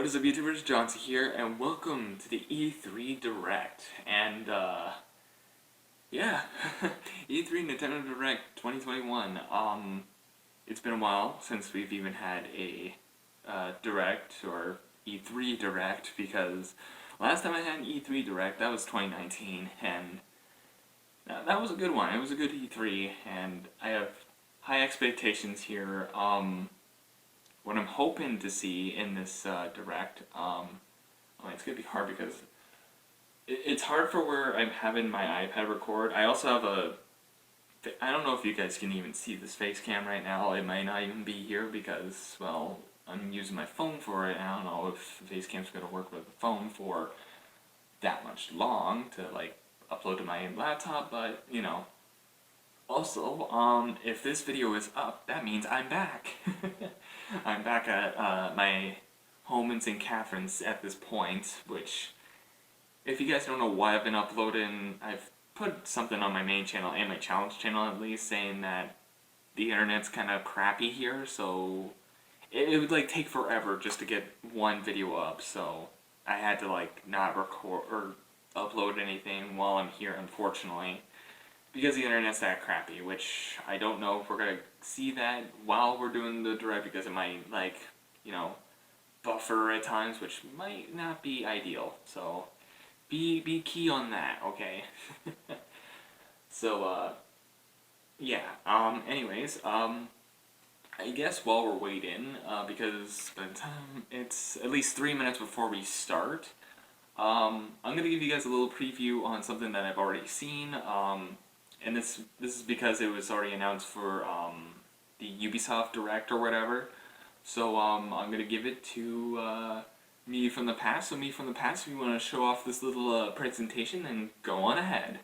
What is up, YouTubers? Johnson here, and welcome to the E3 Direct. And, yeah, E3 Nintendo Direct 2021. It's been a while since we've even had a Direct, or E3 Direct, because last time I had an E3 Direct, that was 2019, and that was a good one. It was a good E3, and I have high expectations here. What I'm hoping to see in this Direct, it's going to be hard because it's hard for where I'm having my iPad record. I also have I don't know if you guys can even see this face cam right now. It might not even be here because, well, I'm using my phone for it, and I don't know if the face cam's going to work with the phone for that much long to, like, upload to my laptop, but, you know. Also, if this video is up, that means I'm back. I'm back at my home in St. Catharines at this point, which, if you guys don't know why I've been uploading, I've put something on my main channel, and my challenge channel at least, saying that the internet's kind of crappy here, so it would, like, take forever just to get one video up, so I had to, like, not record or upload anything while I'm here, unfortunately. Because the internet's that crappy, which I don't know if we're going to see that while we're doing the Direct, because it might, like, you know, buffer at times, which might not be ideal. So, be key on that, okay? So, yeah, anyways, I guess while we're waiting, because by the time it's at least 3 minutes before we start, I'm going to give you guys a little preview on something that I've already seen, and this is because it was already announced for the Ubisoft Direct or whatever. So I'm going to give it to me from the past. So me from the past, if you want to show off this little presentation, then go on ahead.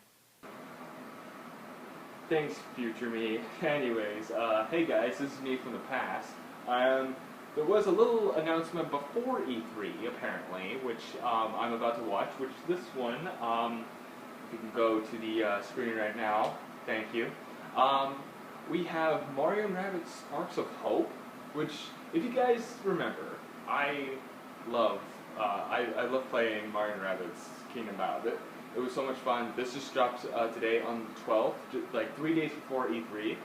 Thanks, future me. Anyways, hey guys, this is me from the past. There was a little announcement before E3, apparently, which I'm about to watch, which this one, you can go to the screen right now. Thank you. We have Mario & Rabbids Sparks of Hope, which, if you guys remember, I love playing Mario & Rabbids Kingdom Battle. It was so much fun. This just dropped today on the 12th, like 3 days before E3,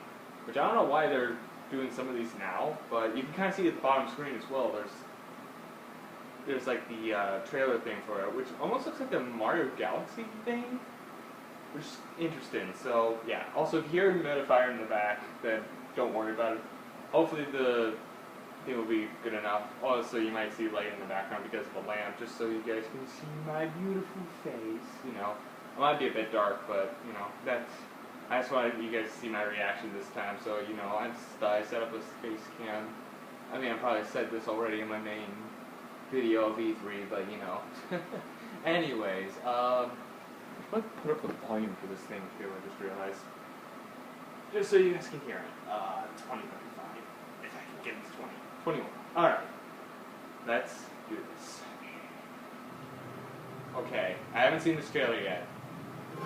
which I don't know why they're doing some of these now, but you can kind of see at the bottom screen as well. There's like the trailer thing for it, which almost looks like the Mario Galaxy thing, which is interesting. So yeah, also if you hear Metaphire in the back, then don't worry about it. Hopefully the thing will be good enough. Also, you might see light in the background because of the lamp, just so you guys can see my beautiful face. You know, it might be a bit dark, but you know, I just wanted you guys to see my reaction this time. So you know, I set up a space cam. I mean, I probably said this already in my main video of E3, but you know. Anyways, I might put up the volume for this thing too, I just realized. Just so you guys can hear it. 20, 25. If I can get it to 20. 21. Alright. Let's do this. Okay, I haven't seen this trailer yet.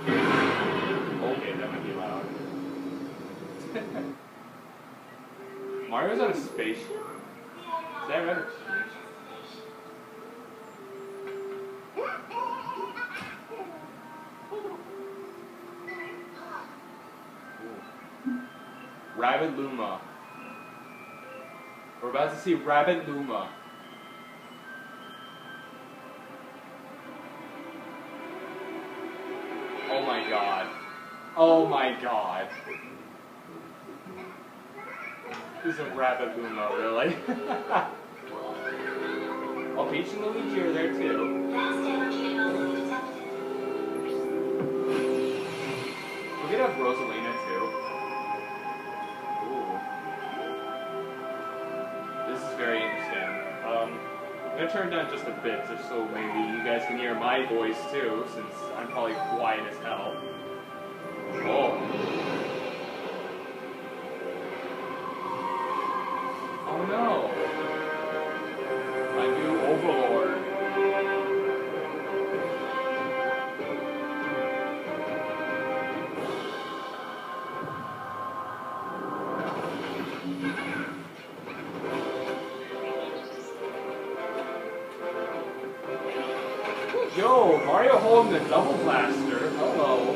Okay, that might be loud. Mario's on a spaceship? Is that right? Rabbit Luma. We're about to see Rabbit Luma. Oh my god. Oh my god. This is a Rabbit Luma, really? Oh, Peach and Luigi are there too. We could have Rosalina too. Very interesting. I'm gonna turn down just a bit, just so maybe you guys can hear my voice too, since I'm probably quiet as hell. Oh. Oh no. My new overlord. Yo, Mario holding the double blaster. Hello.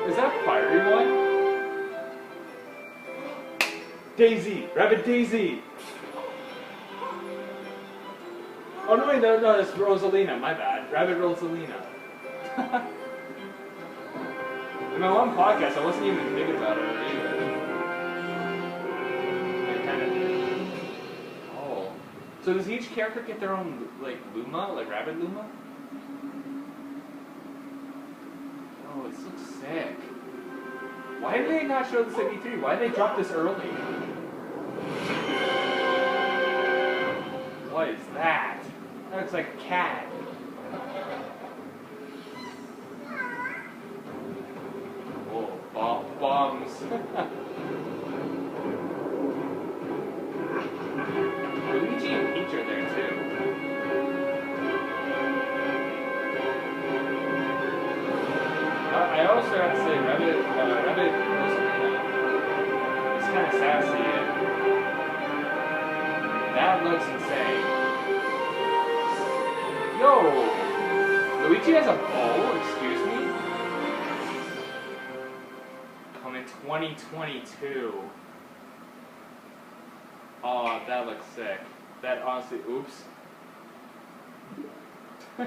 Is that fiery one? Daisy! Rabbit Daisy! Oh no wait, no, that's Rosalina, my bad. Rabbit Rosalina. In my one podcast, I wasn't even thinking about her either. I kind of did. Oh. So does each character get their own, like, Luma? Like Rabbit Luma? Oh, this looks sick. Why did they not show this at E3? Why did they drop this early? What is that? That looks like a cat. Oh, bombs. Luigi and Peach are there too. I also have to say, Rabbit Rosalina is kind of sassy. That looks insane. Yo! Luigi has a bow? Excuse me? Coming 2022. Oh, that looks sick. That honestly, oops. I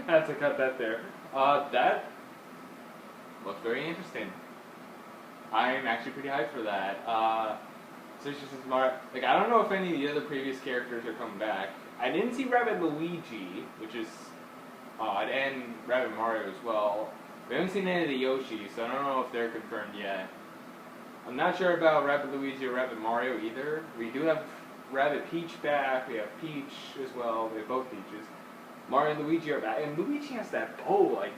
have to cut that there. That looks very interesting. I'm actually pretty hyped for that. So it's just smart. Like, I don't know if any of the other previous characters are coming back. I didn't see Rabbit Luigi, which is odd, and Rabbit Mario as well. We haven't seen any of the Yoshi, so I don't know if they're confirmed yet. I'm not sure about Rabbit Luigi or Rabbit Mario either. We do have Rabbit Peach back, we have Peach as well, we have both Peaches. Mario and Luigi are back, and Luigi has that bow, like,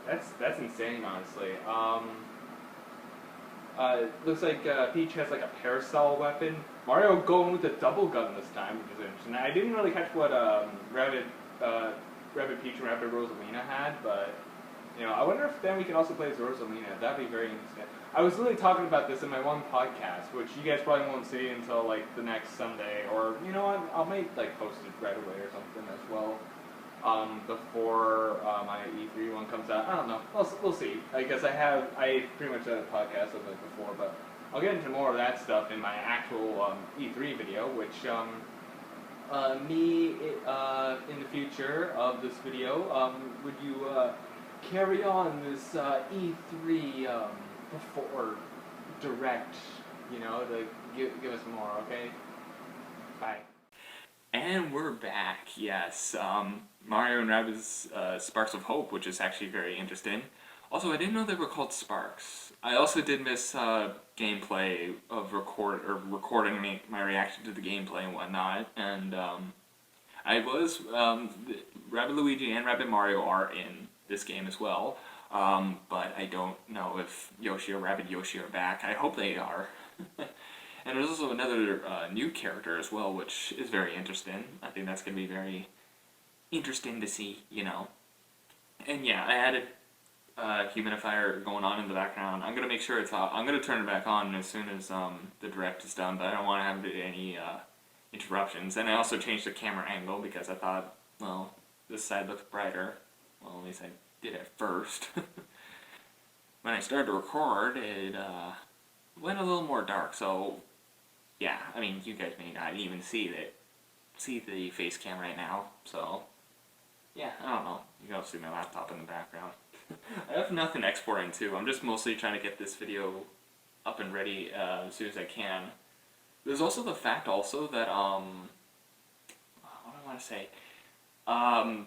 that's insane, honestly. Looks like Peach has like a parasol weapon. Mario going with the double gun this time, which is interesting. I didn't really catch what Rabbit Peach and Rabbit Rosalina had, but you know, I wonder if then we can also play as Rosalina. That'd be very interesting. I was literally talking about this in my one podcast, which you guys probably won't see until like the next Sunday, or you know what, I'll make like post it right away or something as well. Before my E3 one comes out. I don't know. We'll see. I guess I pretty much done a podcast of it before, but I'll get into more of that stuff in my actual E3 video, which in the future of this video, would you carry on this E3 before direct, you know, to give us more, okay? Bye. And we're back, yes. Mario and Rabbids Sparks of Hope, which is actually very interesting. Also, I didn't know they were called Sparks. I also did miss gameplay of recording my reaction to the gameplay and whatnot. And Rabbit Luigi and Rabbit Mario are in this game as well. But I don't know if Yoshi or Rabbit Yoshi are back. I hope they are. And there's also another new character as well, which is very interesting. I think that's going to be very interesting to see, you know. And yeah, I added humidifier going on in the background. I'm going to make sure it's off. I'm going to turn it back on as soon as the direct is done, but I don't want to have any interruptions. And I also changed the camera angle because I thought, well, this side looks brighter. Well, at least I did at first. When I started to record, it went a little more dark, so yeah, I mean, you guys may not even see the face cam right now, so yeah, I don't know. You can also see my laptop in the background. I have nothing exporting too. I'm just mostly trying to get this video up and ready as soon as I can. There's also the fact also that what do I want to say?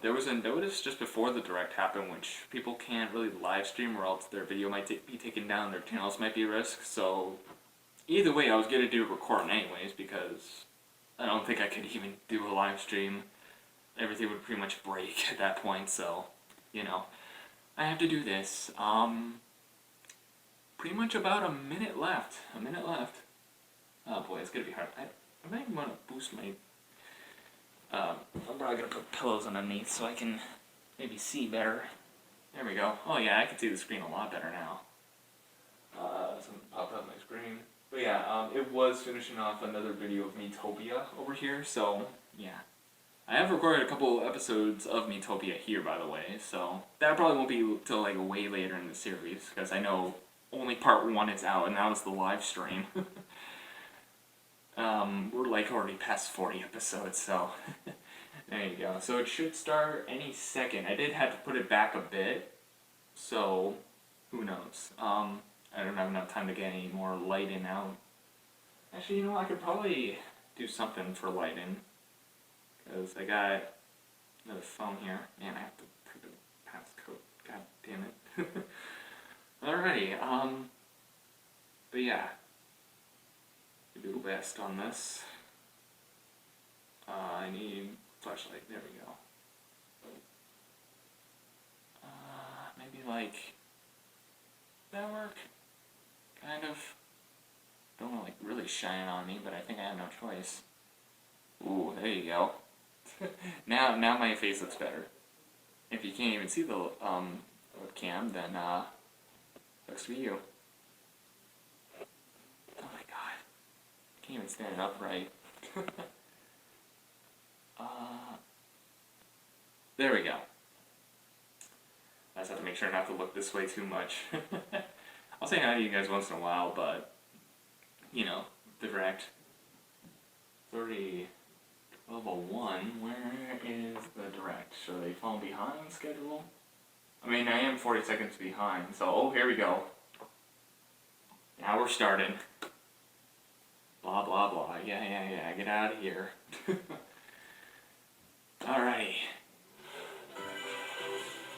There was a notice just before the direct happened, which people can't really live stream or else their video might be taken down, their channels might be at risk, so either way I was going to do a recording anyways because I don't think I could even do a live stream. Everything would pretty much break at that point, so, you know, I have to do this. Pretty much about a minute left. Oh boy, it's going to be hard. I might want to boost my... I'm probably going to put pillows underneath so I can maybe see better. There we go. Oh yeah, I can see the screen a lot better now. So I'll put up my screen. But yeah, it was finishing off another video of Metopia over here, so yeah. I have recorded a couple episodes of Metopia here, by the way, so that probably won't be till like way later in the series, because I know only part 1 is out, and that was the live stream. We're like already past 40 episodes, so there you go. So it should start any second. I did have to put it back a bit, so who knows. I don't have enough time to get any more lighting out. Actually, you know, I could probably do something for lighting, because I got another phone here, and I have to put the passcode. God damn it. Alrighty, but yeah, do the best on this. I need flashlight. There we go. Maybe like that work? Kind of. Don't want to like really shine on me, but I think I have no choice. Ooh, there you go. now my face looks better. If you can't even see the webcam, then looks for you. Oh my god. Can't even stand upright. There we go. I just have to make sure not to look this way too much. I'll say hi to you guys once in a while, but, you know, direct. 30, level 1, where is the direct? Should they fall behind schedule? I mean, I am 40 seconds behind, so, oh, here we go. Now we're starting. Blah, blah, blah. Yeah, get out of here. Alrighty.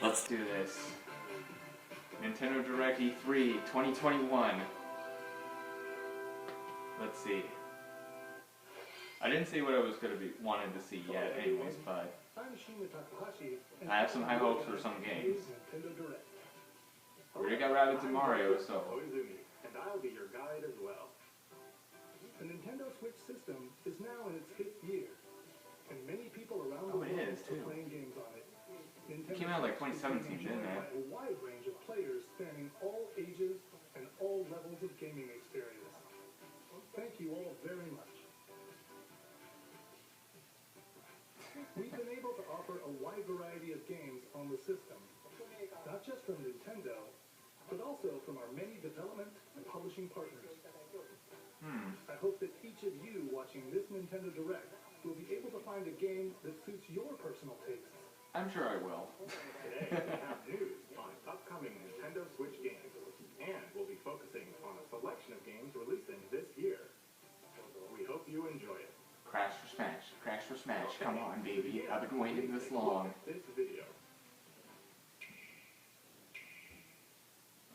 Let's do this. Nintendo Direct E3 2021. Let's see. I didn't see what I was going to be wanting to see yet anyways, but I have some high hopes for some games. We already got Rabbids and Mario, so... And I'll be your guide as well. The Nintendo Switch system is now in its 5th year, and many people around the world are playing games on it. It came out like 2017, didn't it? A wide range of players spanning all ages and all levels of gaming experience. Thank you all very much. We've been able to offer a wide variety of games on the system, not just from Nintendo, but also from our many development and publishing partners. I hope that each of you watching this Nintendo Direct will be able to find a game that suits your personal tastes. I'm sure I will. Today we have news on upcoming Nintendo Switch games, and we'll be focusing on a selection of games releasing this year. We hope you enjoy it. Crash for Smash, Crash for Smash, come on baby, I've been waiting this long. This video.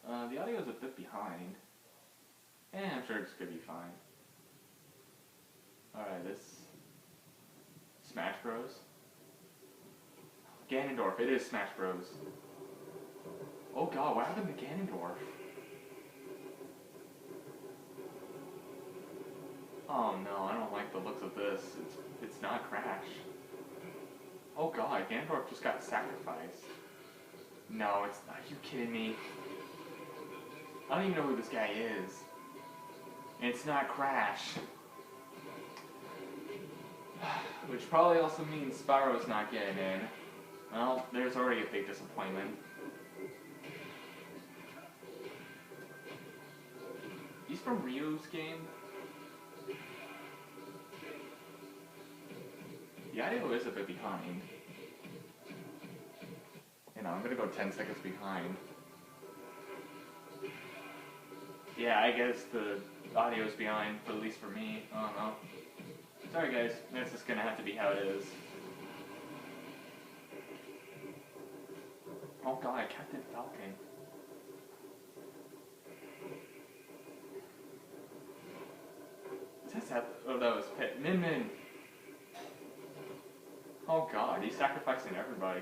The audio is a bit behind. I'm sure it's gonna be fine. Alright, this... Smash Bros? Ganondorf, it is Smash Bros. Oh god, what happened to Ganondorf? Oh no, I don't like the looks of this. It's not Crash. Oh god, Ganondorf just got sacrificed. No, it's not. Are you kidding me? I don't even know who this guy is. It's not Crash. Which probably also means Spyro's not getting in. Well, there's already a big disappointment. He's from Ryu's game? The audio is a bit behind. You know, I'm gonna go 10 seconds behind. Yeah, I guess the audio's behind, at least for me. I don't know. Sorry guys, that's just gonna have to be how it is. Oh god, Captain Falcon. Is that... Oh, that was Pit. Min Min! Oh god, he's sacrificing everybody.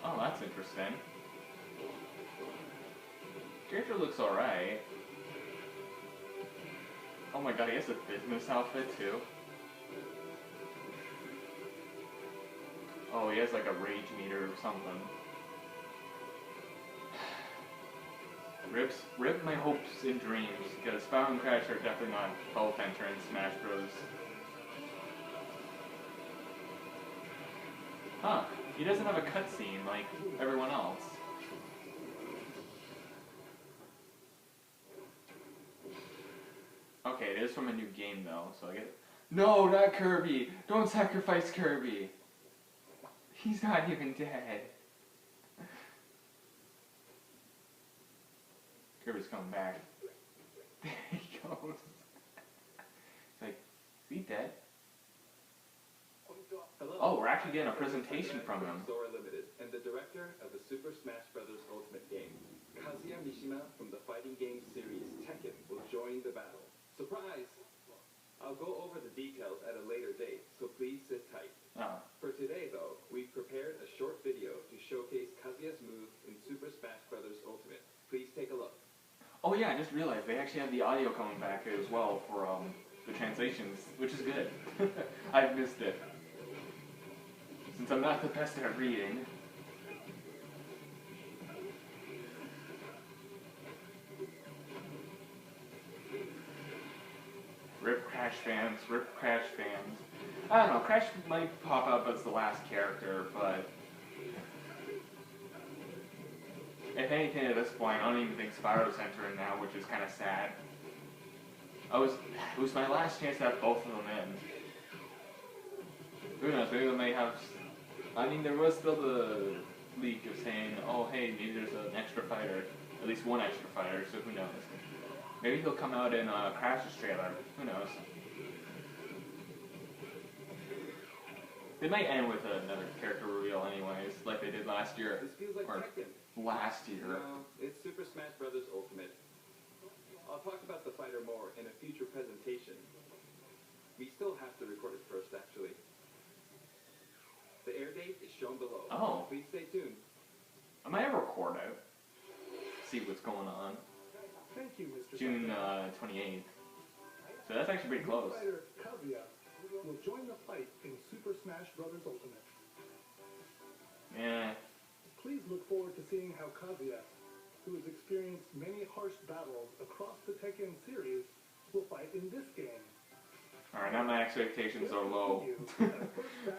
Oh, that's interesting. Character looks alright. Oh my god, he has a business outfit too. Oh, he has like a rage meter or something. Rip my hopes and dreams, because Spyro and Crash are definitely not both entering Smash Bros. Huh, he doesn't have a cutscene like everyone else. Okay, it is from a new game though, so I get it. No, not Kirby! Don't sacrifice Kirby! He's not even dead. Kirby's coming back. There he goes. It's like, is he dead? Hello. Oh, we're actually getting a presentation from him. Sora Limited and the director of the Super Smash Bros. Ultimate game, Kazuya Mishima from the fighting game series Tekken will join the battle. Surprise! I'll go over the details at a later date, so please sit tight. Oh. For today, though, we've prepared a short video to showcase Kazuya's move in Super Smash Bros. Ultimate. Please take a look. Oh yeah, I just realized they actually have the audio coming back as well for the translations, which is good. I've missed it. Since I'm not the best at reading. Rip Crash fans, Rip Crash fans. I don't know, Crash might pop up as the last character, but if anything at this point, I don't even think Spyro's entering now, which is kind of sad. It was my last chance to have both of them in. Who knows, maybe they may have... I mean, there was still the leak of saying, oh hey, maybe there's an extra fighter. At least one extra fighter, so who knows. Maybe he'll come out in Crash's trailer. Who knows? They might end with another character reveal anyways, like they did last year. This feels like Or Tekken. last year. No, it's Super Smash Bros. Ultimate. I'll talk about the fighter more in a future presentation. We still have to record it first, actually. The air date is shown below. Oh. Please stay tuned. I might ever record it. See what's going on. Thank you, Mr. June 28th. So that's actually pretty close. Fighter Kazuya will join the fight in Super Smash Bros. Ultimate. Yeah. Please look forward to seeing how Kazuya, who has experienced many harsh battles across the Tekken series, will fight in this game. Alright, now my expectations are low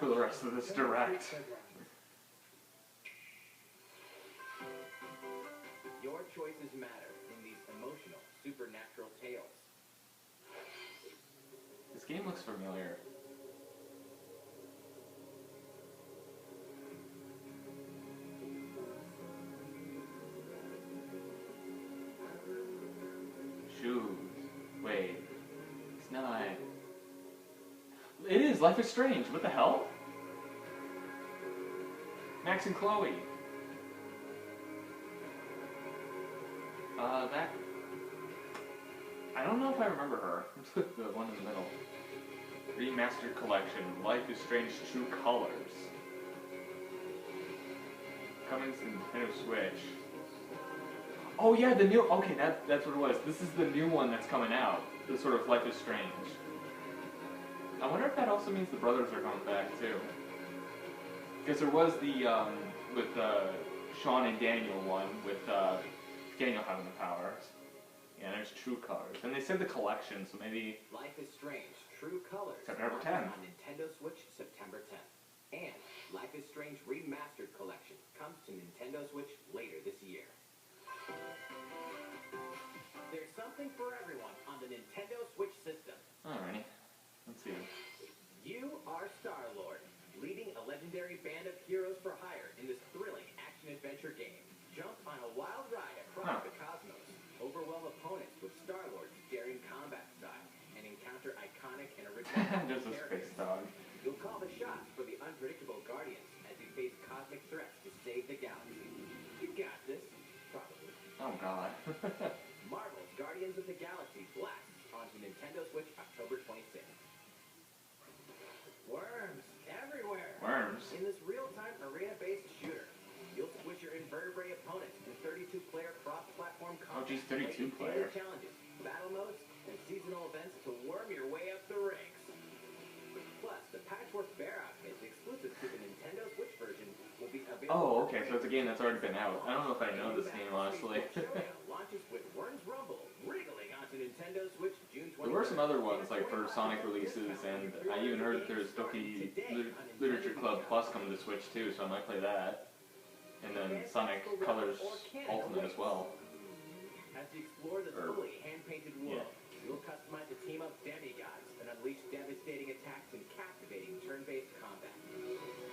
for the rest of this direct. Your choices matter in these emotional, supernatural tales. This game looks familiar. Shoes. Wait. It's not... It is! Life is Strange! What the hell? Max and Chloe. That... I don't know if I remember her. The one in the middle. Remastered Collection. Life is Strange True Colors. Coming to Nintendo Switch. Oh yeah, the new... Okay, that's what it was. This is the new one that's coming out. The sort of Life is Strange. I wonder if that also means the brothers are coming back too. Because there was the, with Sean and Daniel one, with Daniel having the powers. Yeah, there's True Colors. And they said the collection, so maybe... Life is Strange, True Colors. September launches 10th. On Nintendo Switch, September 10th. And Life is Strange Remastered Collection comes to Nintendo Switch later this year. There's something for everyone on the Nintendo Switch system. Alrighty. Let's see. You are Star-Lord, leading a legendary band of heroes for hire in this thrilling action-adventure game. Jump on a wild ride across the cosmos, overwhelm opponents with Star-Lord's daring combat style, and encounter iconic and original Just a space dog. You'll call the shots for the unpredictable Guardians as you face cosmic threats to save the galaxy. You got this. Probably. Oh god. Marvel's Guardians of the Galaxy blasts onto Nintendo Switch October 26th. Worms everywhere. Worms. In this real-time arena-based shooter, you'll squish your invertebrate opponents in 32-player cross-platform Oh combat. geez, 32 daily player. challenges, battle modes, and seasonal events to worm your way up the ranks. Plus, the Patchwork Bear outfit exclusive to the Nintendo Switch version will be available. Oh, okay, so it's a game that's already been out. I don't know if I know this game, honestly. Showdown launches Nintendo Switch June 23rd. There were some other ones, like for Sonic releases, and I even heard that there's Doki Literature Club Plus coming to Switch too, so I might play that. And then Sonic Colors Ultimate as well. As you explore this fully hand-painted world, you'll customize a team of demigods and unleash devastating attacks and captivating turn-based combat.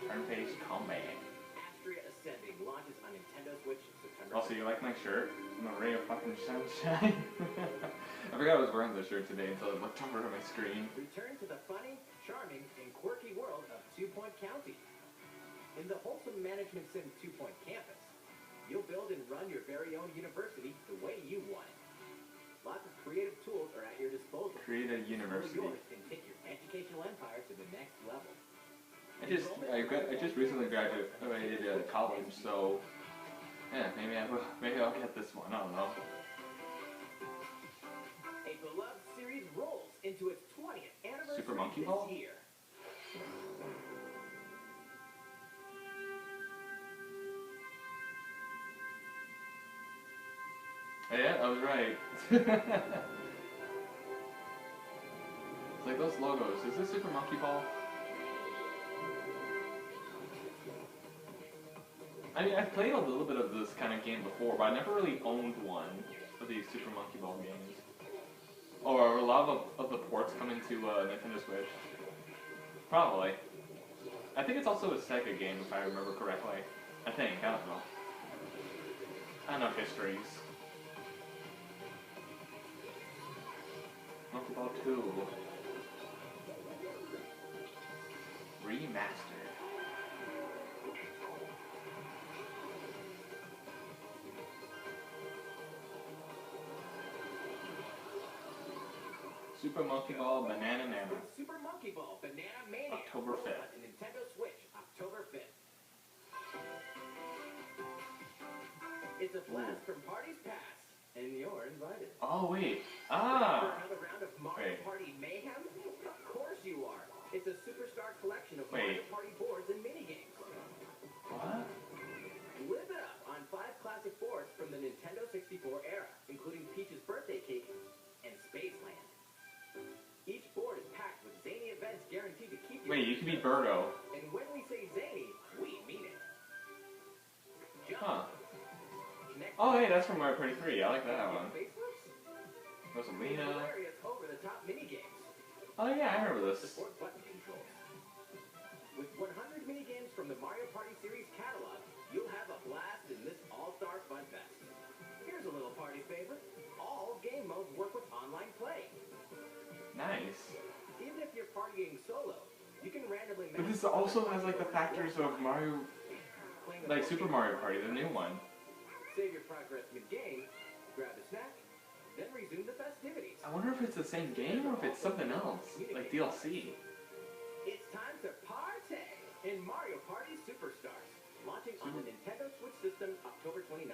Turn-based combat. Astria Ascending launches on Nintendo Switch September. Also, you like my shirt? I'm a ray of fucking sunshine. I forgot I was wearing this shirt today until I looked over at my screen. Return to the funny, charming, and quirky world of 2 Point County. In the wholesome management sim 2 Point Campus, you'll build and run your very own university the way you want it. Lots of creative tools are at your disposal. Create a university. Yours can take your educational empire to the next level. I just recently graduated college, so yeah, maybe I'll get this one. I don't know. A beloved series rolls into its 20th anniversary Super Monkey this Ball? year. Yeah, I was right. It's like those logos. Is this Super Monkey Ball? I mean, I've played a little bit of this kind of game before, but I never really owned one of these Super Monkey Ball games. Or are a lot of the ports coming to Nintendo Switch? Probably. I think it's also a Sega game, if I remember correctly. I think. I don't know. I don't know histories. Monkey Ball 2. Remastered. Super Monkey Ball Banana Mania. Super Monkey Ball Banana Mania. October 5th. On Nintendo Switch, October 5th. It's a blast from parties past, and you're invited. Oh, wait. For another round of Mario Party Mayhem? Of course you are. It's a superstar collection of Mario Party boards and minigames. What? Live it up on 5 classic boards from the Nintendo 64 era, including Peach's Birthday Cake and Spaceland. Each board is packed with zany events guaranteed to keep you... Wait, you can be Birdo. And when we say zany, we mean it. Huh. Oh, hey, that's from Mario Party 3. I like that one. Rosalina. Hilarious over-the-top minigames. Oh, yeah, I remember this. Support button controls. With 100 minigames from the Mario Party series catalog, you'll have a blast in this all-star fun fest. Here's a little party favorite. All game modes work with online play. Nice. Even if you're partying solo, you can randomly... But this also has, like, the factors of Mario... Like, Super Mario Party, the new one. Save your progress mid-game, grab a snack, then resume the festivities. I wonder if it's the same game or if it's something else, like DLC. It's time to partay in Mario Party Superstars, launching on the Nintendo Switch system October 29th.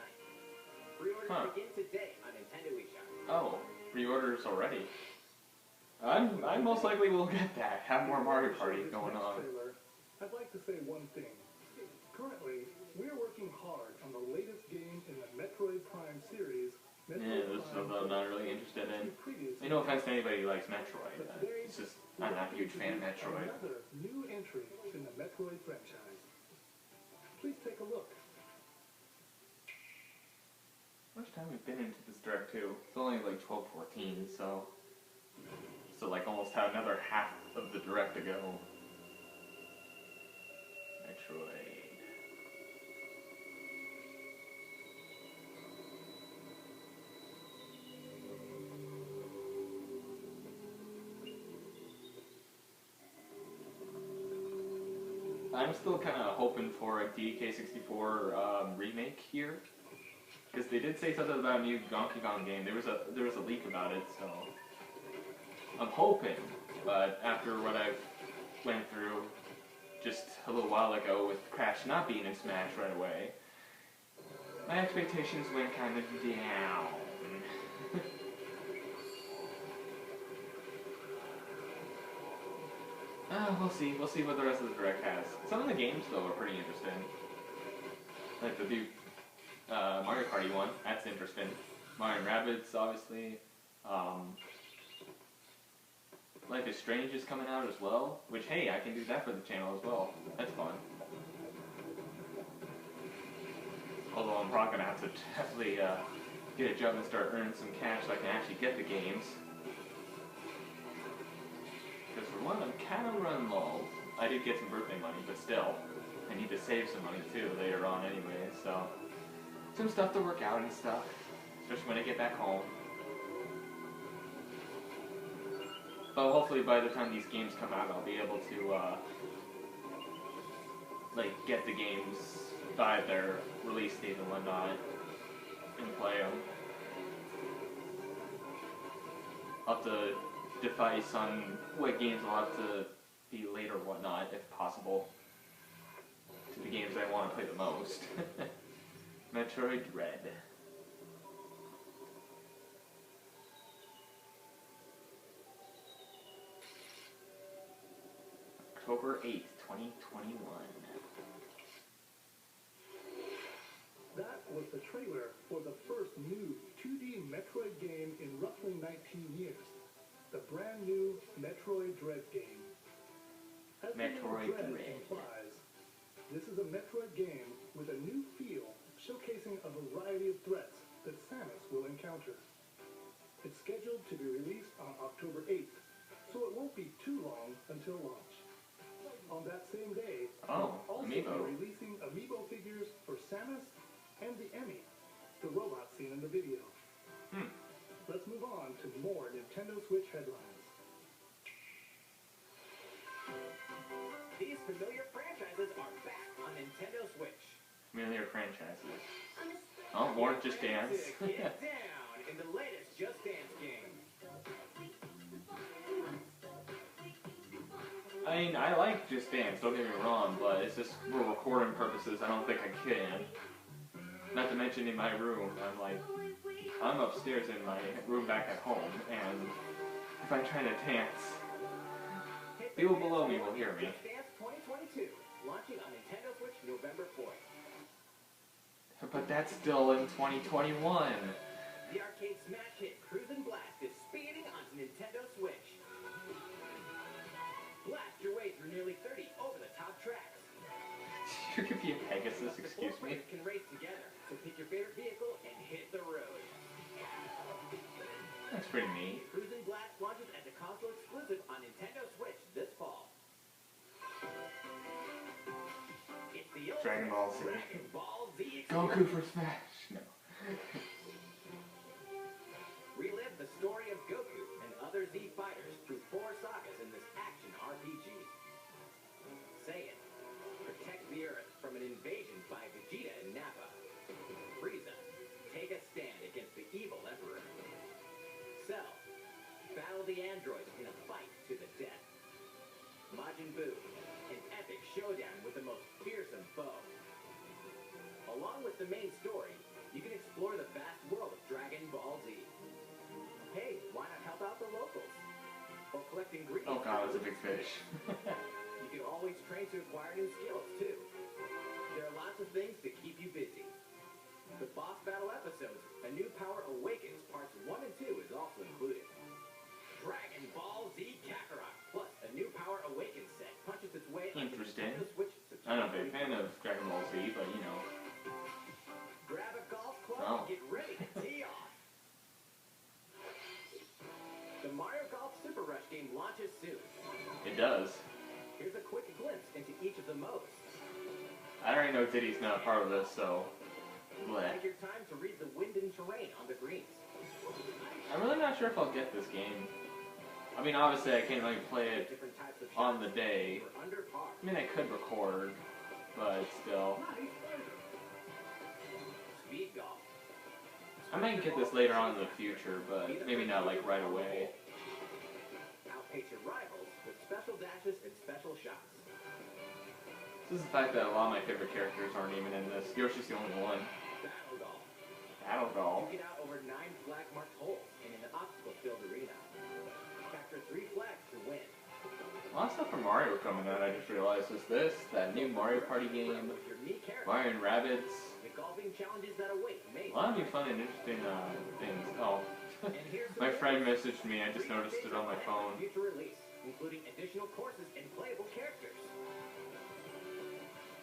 Pre-orders begin today on Nintendo eShop. Oh, pre-orders already. I most likely will get that. Have more Mario Party going on. I'd like to say one thing. Currently, we are working hard on the latest game in the Metroid Prime series. Yeah, this is something I'm not really interested in. No offense to anybody who likes Metroid. It's just, I'm not a huge fan of Metroid. Another new entry in the Metroid franchise. Please take a look. How much time we've been into this Direct too? It's only like 12:14, so like almost have another half of the Direct to go. Metroid. I'm still kind of hoping for a DK64 remake here, because they did say something about a new Donkey Kong game. There was a leak about it, so I'm hoping. But after what I went through just a little while ago with Crash not being in Smash right away, my expectations went kind of down. We'll see. We'll see what the rest of the Direct has. Some of the games, though, are pretty interesting. Like the new Mario Party one. That's interesting. Mario & Rabbids, obviously. Life is Strange is coming out as well, which, hey, I can do that for the channel as well. That's fun. Although I'm probably going to have to definitely get a job and start earning some cash so I can actually get the games. Because for one, I'm kind of running low. I did get some birthday money, but still, I need to save some money too later on anyway, so some stuff to work out and stuff, especially when I get back home. But hopefully by the time these games come out, I'll be able to like get the games by their release date and whatnot and play them. I'll have to device on what games I'll have to be late or whatnot, if possible, to the games I want to play the most. Metroid Dread. October 8th, 2021. That was the trailer for the first new 2D Metroid game in roughly 19 years. The brand new Metroid Dread game. As the name Dread implies, this is a Metroid game with a new feel, showcasing a variety of threats that Samus will encounter. It's scheduled to be released on October 8th, so it won't be too long until launch. On that same day, we'll also be releasing amiibo figures for Samus and the Emmy, the robot seen in the video. Let's move on to more Nintendo Switch headlines. These familiar franchises are back on Nintendo Switch. Familiar franchises. Oh, more Just Dance. Get down in the latest Just Dance game. I mean, I like Just Dance, don't get me wrong, but it's just for recording purposes, I don't think I can. Not to mention in my room, I'm upstairs in my room back at home, and if I'm trying to dance, people below me will hear me. Just Dance 2022, launching on Nintendo Switch November 4th. But that's still in 2021. The arcade smash hit Cruisin' Blast is speeding onto Nintendo Switch. Blast your way through nearly 30 over-the-top tracks. You could be a Pegasus, excuse me. Players can race together, so pick your favorite vehicle and hit the road. That's pretty neat. Cruisin' Blast launches as a console exclusive on Nintendo Switch this fall. It's the Dragon Ball Z. Dragon Ball Z Goku for Smash. No. Relive the story of Goku and other Z fighters through 4 sagas in this action RPG. Say it. Protect the Earth from an invasion by Vegeta and Nappa. Frieza, take a stand against the evil Emperor. Cell, battle the androids in a fight to the death. Majin Buu, an epic showdown with the most fearsome foe. Along with the main story, you can explore the vast world of Dragon Ball Z. Hey, why not help out the locals? Or collect ingredients. Oh god, that's a big fish. You can always train to acquire new skills, too. There are lots of things to keep you busy. The boss battle episodes, A New Power Awakens Parts 1 and 2 is also included. Dragon Ball Z Kakarot, plus A New Power Awakens set punches its way onto Interesting. Nintendo Switch. I'm not a big fan of Dragon Ball Z, but you know. Grab a golf club and get ready to tee off. The Mario Golf Super Rush game launches soon. It does. Here's a quick glimpse into each of the modes. I already know Diddy's not a part of this, so bleh. Take your time to read the wind and terrain on the greens. I'm really not sure if I'll get this game. I mean, obviously I can't really play it Different types of on the shots day. are under par. I mean, I could record, but still. Speed golf. I might get this later on in the future, but maybe not like right away. Outpace your rivals with special dashes and special shots. This is the fact that a lot of my favorite characters aren't even in this. Yoshi's the only one. Battle golf. Battle Golf. You get out over 9 flag-marked holes in an obstacle-filled arena. Capture 3 flags to win. A lot of stuff from Mario coming out, I just realized, is this, that new Mario Party game, With your neat character. Mario and Rabbids. The golfing challenges that await may. A lot of new fun and interesting things. Oh, My friend messaged me, I just noticed it on my phone. Future release, including additional courses and playable characters.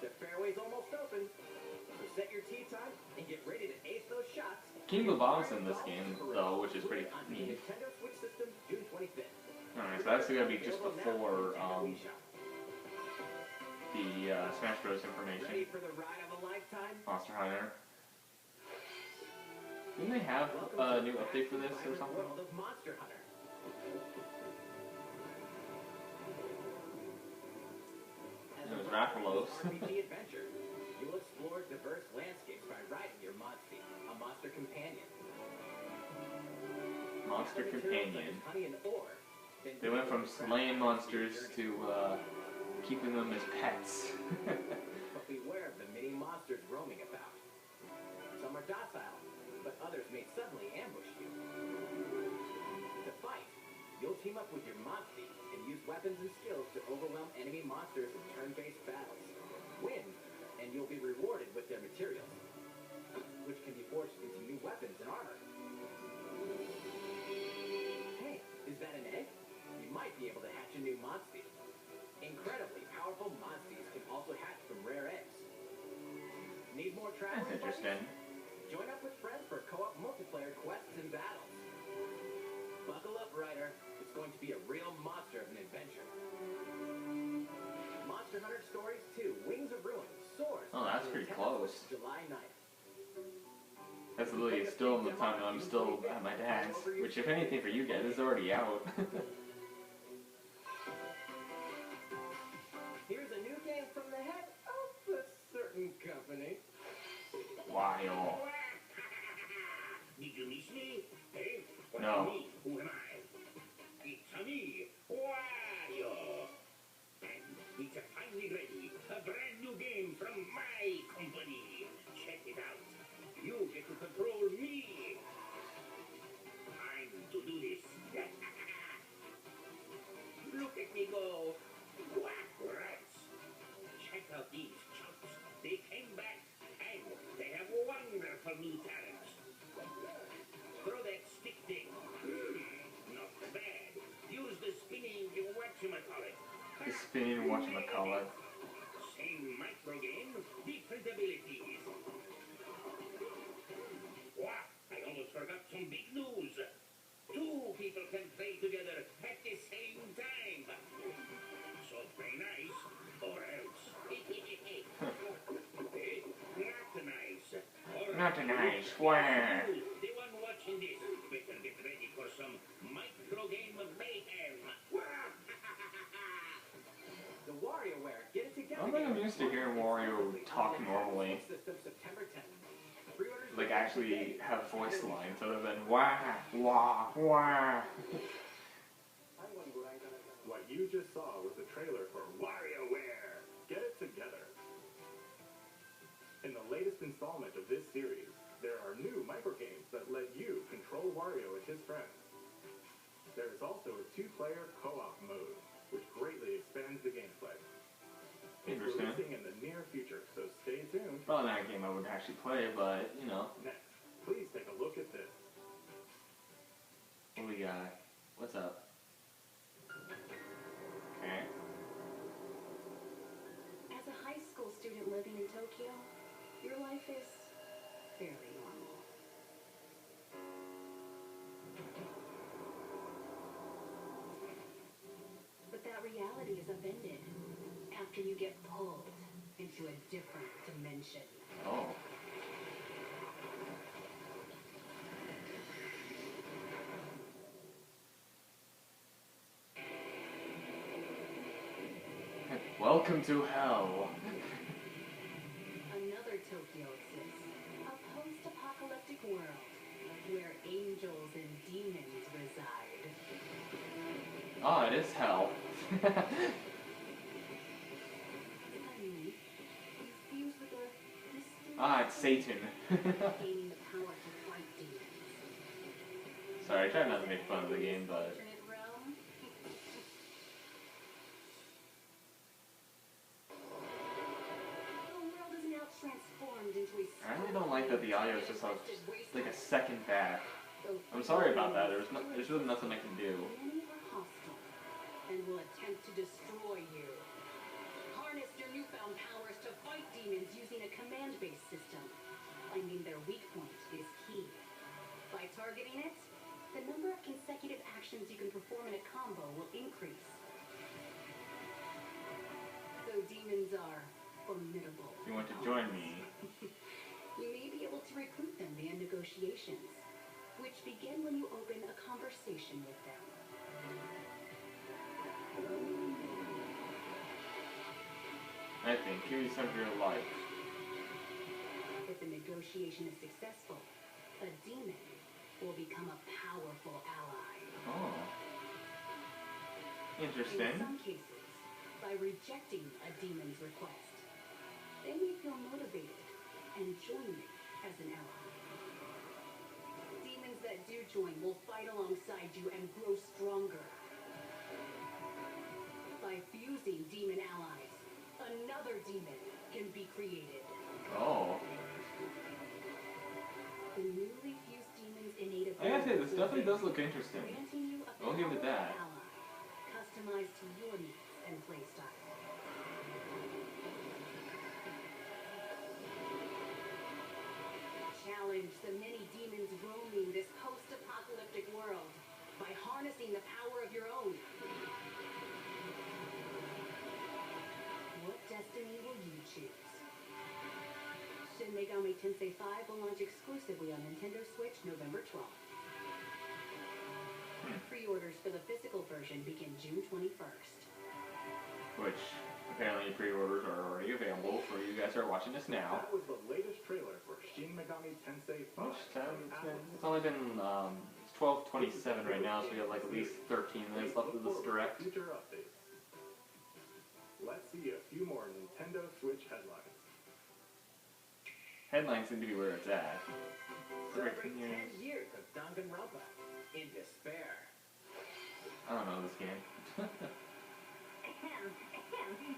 The fairway's almost open, so set your tee time and get ready to ace those shots. King of the Bomb's in this game, though, which is pretty neat. Nintendo Switch system, June 25th. Alright, so that's gonna be just before the Smash Bros. Information. Ready for the ride of a lifetime? Monster Hunter. Didn't they have a new update for this or something? World of Monster Hunter. As It was a Rathalos. RPG adventure, you'll explore diverse landscapes by riding your Monster, a monster companion. Monster Companion. Honey and ore. They went from slaying monsters to keeping them as pets. But beware of the many monsters roaming about. Some are docile, but others may suddenly ambush you. To fight, you'll team up with your Monster and use weapons and skills to overwhelm enemy monsters in turn-based battles. Win, and you'll be rewarded with their materials, which can be forged into new weapons and armor. Hey, is that an egg? You might be able to hatch a new Monster. Incredibly powerful monsters can also hatch from rare eggs. Need more travel? That's interesting. Join up with friends for co-op multiplayer quests and battles. Buckle up, Ryder. It's going to be a real monster of an adventure. Monster Hunter Stories 2, Wings of Ruin, Source. Oh, that's pretty close. July 9th. That's literally still in the time that I'm still at my dad's, which if anything for you guys is already out. Here's a new game from the head of a certain company. Wow. Did you miss me? Hey, what No. me? Who am I? It's me, Wario. And it's finally ready. A brand new game from my company. Check it out. You get to control me. Time to do this. Look at me go. Whack rats. Check out these chumps. They came back and they have wonderful new talents. Throw that stick thing. Not bad. Use the spinning whatchamacallit. The spinning whatchamacallit. Same micro game, different abilities. Wow, I almost forgot some big news. 2 people can play together at the same time. So play nice or else. Not nice. Or Not nice. Wow. the one watching this better get ready for some micro game of mayhem. The WarioWare, get it together. I don't think I'm used to hearing Wario talk normally. System September 10th. Pre-orders Like actually have voice lines other than wah, wah, wah. What you just saw was the trailer for WarioWare. Get it together. In the latest installment of this series, there are new microgames that let you control Wario and his friends. There is also a 2-player co-op mode, which greatly expands the gameplay. It's Interesting. releasing in the near future, so stay tuned. Probably not a game I would actually play, but you know. Next, please take a look at this. What we got? What's up? Okay. As a high school student living in Tokyo, your life is fairly normal. But that reality is upended after you get pulled into a different dimension. Oh. Welcome to hell. Another Tokyo exists, a post-apocalyptic world where angels and demons reside. Oh, it is hell. Suddenly, you fuse with a distant Ah, it's Satan. gaining the power to fight demons. Sorry, I tried not to make fun of the game, but Alternate realm? The world is now transformed into a I really don't like that the audio is just like a second back. I'm sorry about that. There's really nothing I can do. Many are hostile and will attempt to destroy you. Harness your newfound powers to fight demons using a command-based system. Finding their weak point is key. By targeting it, the number of consecutive actions you can perform in a combo will increase. Though demons are formidable. If you want to join me, You may be able to recruit them via negotiations, which begin when you open a conversation with them. I think here's some of your life. If the negotiation is successful, a demon will become a powerful ally. Oh. In Interesting. some cases, by rejecting a demon's request, they may feel motivated and join you as an ally. Demons that do join will fight alongside you and grow stronger. By fusing demon allies, another demon can be created. Oh. The newly fused demons innate I gotta say, this definitely does look interesting. granting you a I'll give it that. powerful ally, customized to your needs and playstyle. Challenge the many demons roaming this post-apocalyptic world by harnessing the power of your own. What destiny will you choose? Shin Megami Tensei 5 will launch exclusively on Nintendo Switch November 12th. Pre-orders for the physical version begin June 21st. Which, apparently pre-orders are already available for you guys who are watching this now. That was the latest trailer for Shin Megami Tensei 5. Much time? It's only been, it's 12:27 right now, so we have like at least 13 minutes left of this direct. Future updates. Let's see a few more Nintendo Switch headlines. Headlines seem to be where it's at. Celebrate 10 years of Danganronpa in despair. I don't know this game.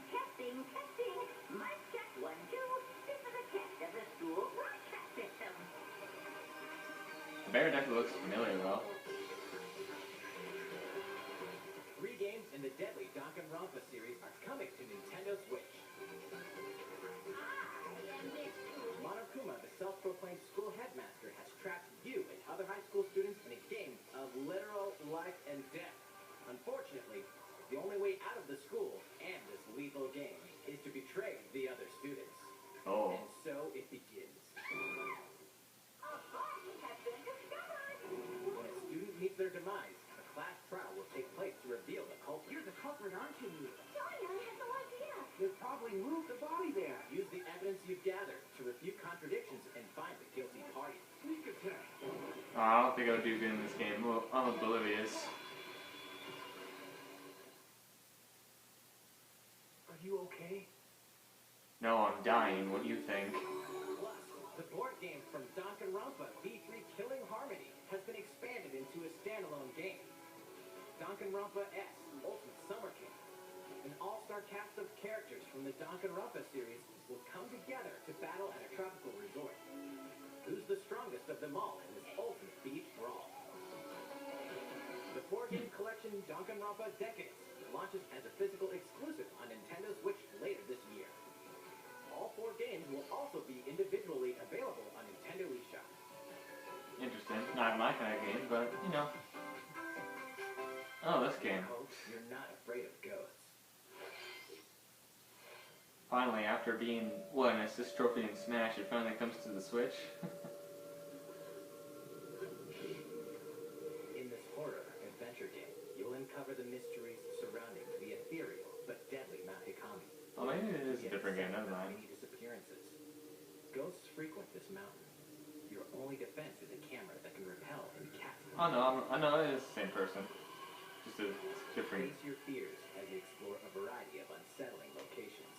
Testing. Mic check 1, 2. This is a test of the school broadcast system. The bear definitely looks familiar though. 3 games in the deadly Danganronpa series are coming to Nintendo Switch. Monokuma, the self-proclaimed school headmaster, has trapped you and other high school students in a game of literal life and death. Unfortunately, the only way out of the school and this lethal game is to betray the other students. Oh. And so it begins. A body has been discovered. When a student meets their demise, a class trial will take place to reveal the culprit. You're the culprit, aren't you? Johnny, I had no idea. They've probably moved the body there. Use the evidence you've gathered to refute contradictions and find the guilty party. Sneak attack. I don't think I would do good in this game. Well, I'm oblivious. Are you okay? No, I'm dying. What do you think? Plus, the board game from Danganronpa V3 Killing Harmony has been expanded into a standalone game. Danganronpa S Ultimate Summer Camp. An all-star cast of characters from the Danganronpa series will come together to battle at a tropical resort. Who's the strongest of them all in this ultimate beach brawl? The 4-game collection Danganronpa Decades launches as a physical exclusive on Nintendo Switch later this year. All 4 games will also be individually available on Nintendo eShop. Interesting. Not my kind of game, but, you know. Oh, this game. Hope you're not afraid of ghosts. Finally, after being, what, an assist trophy in Smash, it finally comes to the Switch. In this horror adventure game, you'll uncover the mysteries surrounding the ethereal but deadly Mount Hikami. Oh, maybe it is a different game, never mind. Many disappearances. Ghosts frequent this mountain. Your only defense is a camera that can repel and cast them. Oh no, I know it is the same person. Just a different... Face your fears as you explore a variety of unsettling locations.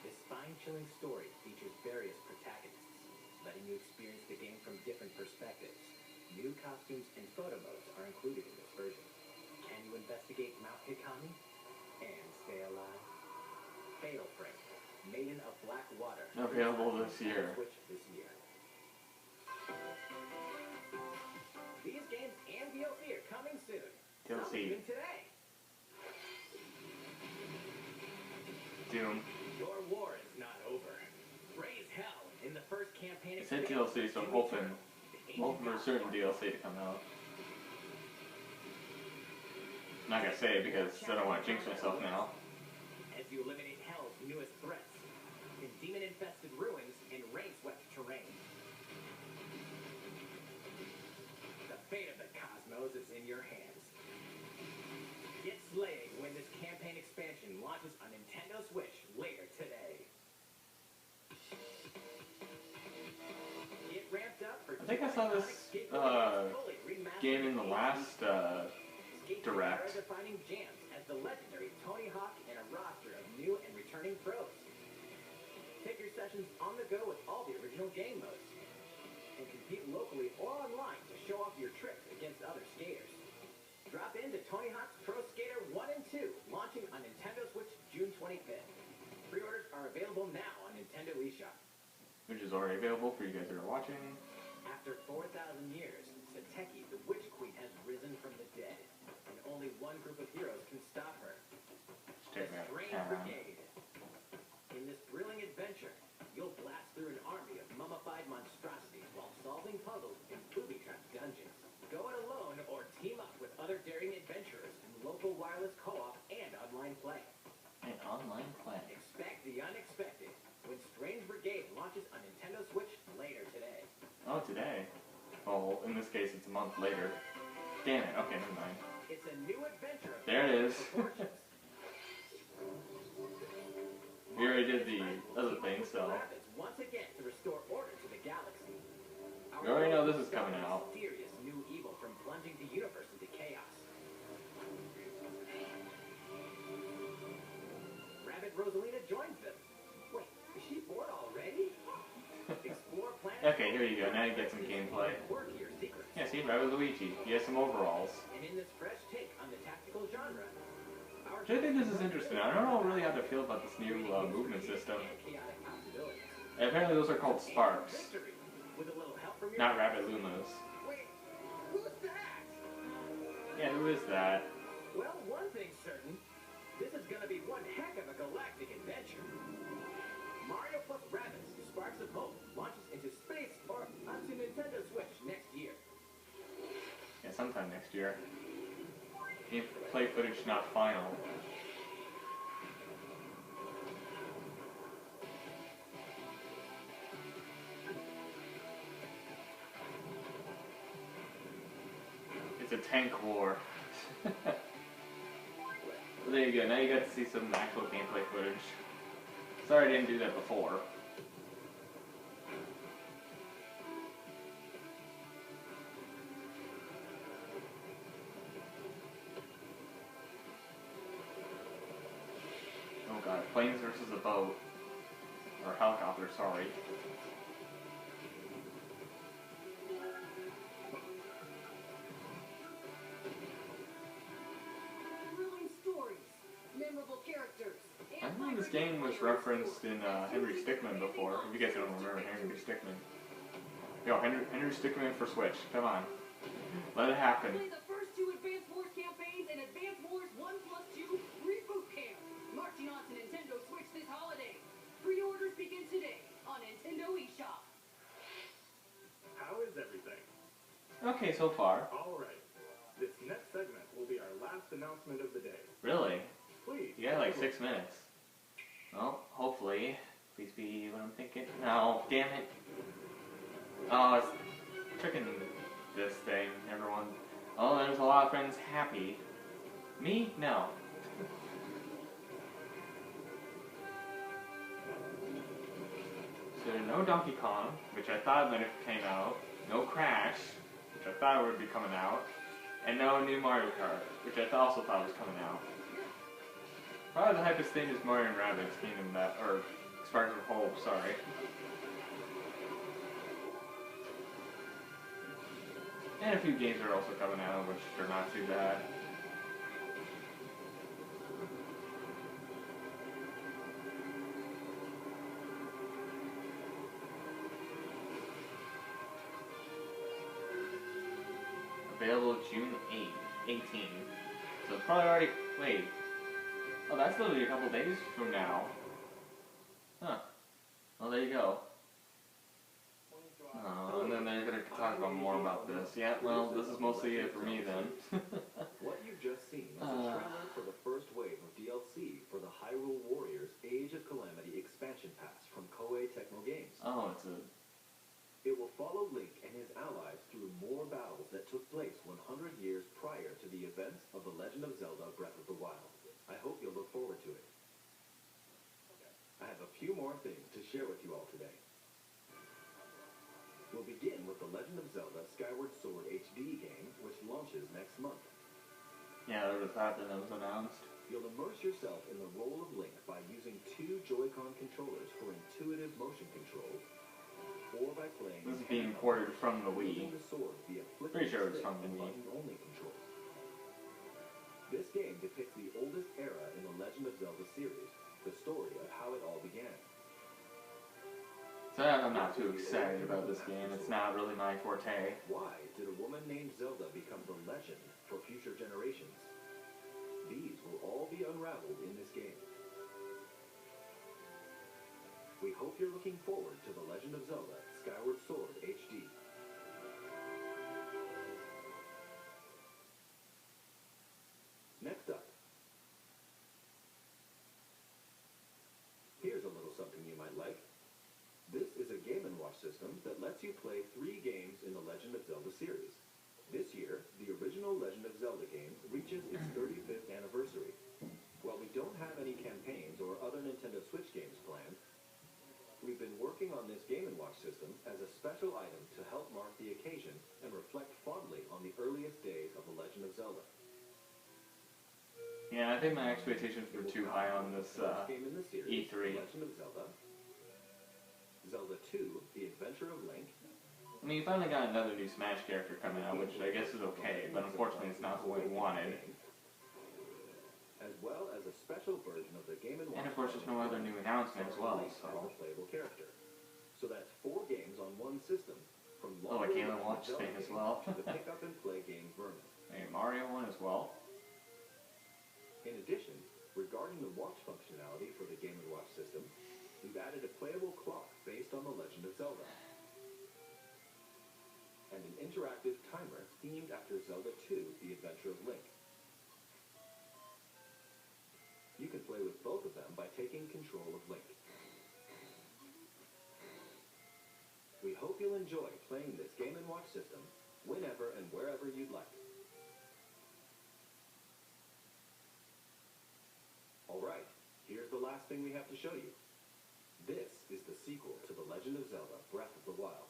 This spine-chilling story features various protagonists, letting you experience the game from different perspectives. New costumes and photo modes are included in this version. Can you investigate Mount Hikami and stay alive? Fatal Frame, Maiden of Black Water. Available this year. Switch this year. Coming soon. Some DLC. even today. Doom. Your war is not over. Raise hell in the first campaign. It said DLC, so I'm hoping for a certain DLC to come out. I'm not gonna say it because I don't want to jinx myself now. As you eliminate hell's newest threats in demon-infested ruins and rain-swept terrain. The fate of the cosmos is in your hands. Get slaying when this campaign expansion launches on Nintendo Switch later today. Get ramped up for I think I saw this game in the last Direct. Defining jams as the legendary Tony Hawk and a roster of new and returning pros. Take your sessions on the go with all the original game modes, and compete locally or online to show off your tricks against other skaters. Drop into Tony Hawk's Pro Skater 1 and 2, launching on Nintendo Switch June 25th. Pre-orders are available now on Nintendo eShop. Which is already available for you guys that are watching. After 4,000 years, Sateki, the Witch Queen, has risen from the dead, and only one group of heroes can stop her. The Strange Brigade. In this thrilling adventure, you'll blast through an army of mummified monstrosities while solving puzzles in booby-trapped dungeons. Go it alone or team up with other daring adventurers in local wireless co-op and online play. And online play. Expect the unexpected when Strange Brigade launches on Nintendo Switch later today. Oh, today? Well, in this case, it's a month later. Damn it. Okay, never mind. It's a new adventure. There it is. We already did the other thing, so Once again to restore order to the galaxy. we already know this is coming out. Mysterious new evil from plunging the universe into chaos. Rabbit Rosalina joins them. Wait, is she bored already? Explore planet. Okay, here you go. Now you get some gameplay. Quirkier secrets. Yeah, see, Rabbit Luigi. He has some overalls. And in this fresh take on the tactical genre, I think this is interesting. I don't know really how to feel about this new movement system. And apparently those are called sparks, not Rabbit Lumas. Wait, who's that? Yeah, who is that? Well, one thing's certain. This is gonna be one heck of a galactic adventure. Mario plus Rabbids, Sparks of Hope, launches into space or onto Nintendo Switch next year. Yeah, sometime next year. Gameplay footage not final. It's a tank war. Well, there you go. Now you got to see some actual gameplay footage. Sorry I didn't do that before. Oh god, planes versus a boat. Or helicopter, sorry. Thrilling stories, memorable characters. I think this game was referenced in Henry Stickmin before. If you guys don't remember Henry Stickmin. Yo, Henry Stickmin for Switch. Come on. Let it happen. Play the first two Advance Wars campaigns and Advance Wars 1+2 Reboot Camp. Marching on to Nintendo Switch this holiday. Pre-orders begin today on Nintendo eShop. How is everything? Okay, so far. Alright. This next segment will be our last announcement of the day. Really? Please. You got like 6 minutes. Well, hopefully. Please be what I'm thinking. No, damn it. Oh, it's tricking this thing, everyone. Oh, there's a lot of friends happy. Me? No. So no Donkey Kong, which I thought might have came out. No Crash, which I thought would be coming out. And no new Mario Kart, which I also thought was coming out. Probably the hypest thing is Mario and Rabbids Kingdom or Sparks of Hope, sorry. And a few games are also coming out, which are not too bad. Available June 8th. 18. So it's probably already, wait. Oh, that's literally a couple days from now. Huh. Well, there you go. Oh, and then they're going to talk about more about this. Yeah, well, this is mostly it for me then. What you've just seen is a trailer for the first wave of DLC for the Hyrule Warriors Age of Calamity expansion pass from Koei Tecmo Games. Oh, it's a... It will follow Link and his allies through more battles that took place 100 years prior to the events of The Legend of Zelda Breath of the Wild. I hope you'll look forward to it. I have a few more things to share with you all today. We'll begin with The Legend of Zelda Skyward Sword HD game, which launches next month. Yeah, there was that was announced. You'll immerse yourself in the role of Link by using 2 Joy-Con controllers for intuitive motion control, or by playing... This is being ported from the Wii. The sword via Pretty sure it's from the Wii. Button-only controls. This game depicts the oldest era in the Legend of Zelda series, the story of how it all began. So I'm not too excited about this game. It's not really my forte. Why did a woman named Zelda become the legend for future generations? These will all be unraveled in this game. We hope you're looking forward to The Legend of Zelda Skyward Sword HD. Next up, here's a little something you might like. This is a Game & Watch system that lets you play 3 games in the Legend of Zelda series. This year, the original Legend of Zelda game reaches its 35th anniversary. While we don't have any campaigns or other Nintendo Switch games planned, we've been working on this Game & Watch system as a special item to help mark the occasion and reflect fondly on the earliest days of the Legend of Zelda. Yeah, I think my expectations were too high on this game in the series, E3. Legend of Zelda. Zelda 2, The Adventure of Link. I mean, you finally got another new Smash character coming out, which I guess is okay, but unfortunately it's not what we wanted. As well as a special version of the Game & Watch. And of course there's no other new announcement as well, so... As a playable character. So that's 4 games on one system. From oh, a Game & Watch thing as well. to the pick up and play game vermin. A Mario one as well. In addition, regarding the watch functionality for the Game & Watch system, we've added a playable clock based on The Legend of Zelda. And an interactive timer themed after Zelda 2, The Adventure of Link. You can play with both of them by taking control of Link. We hope you'll enjoy playing this Game & Watch system whenever and wherever you'd like. Alright, here's the last thing we have to show you. This is the sequel to The Legend of Zelda Breath of the Wild.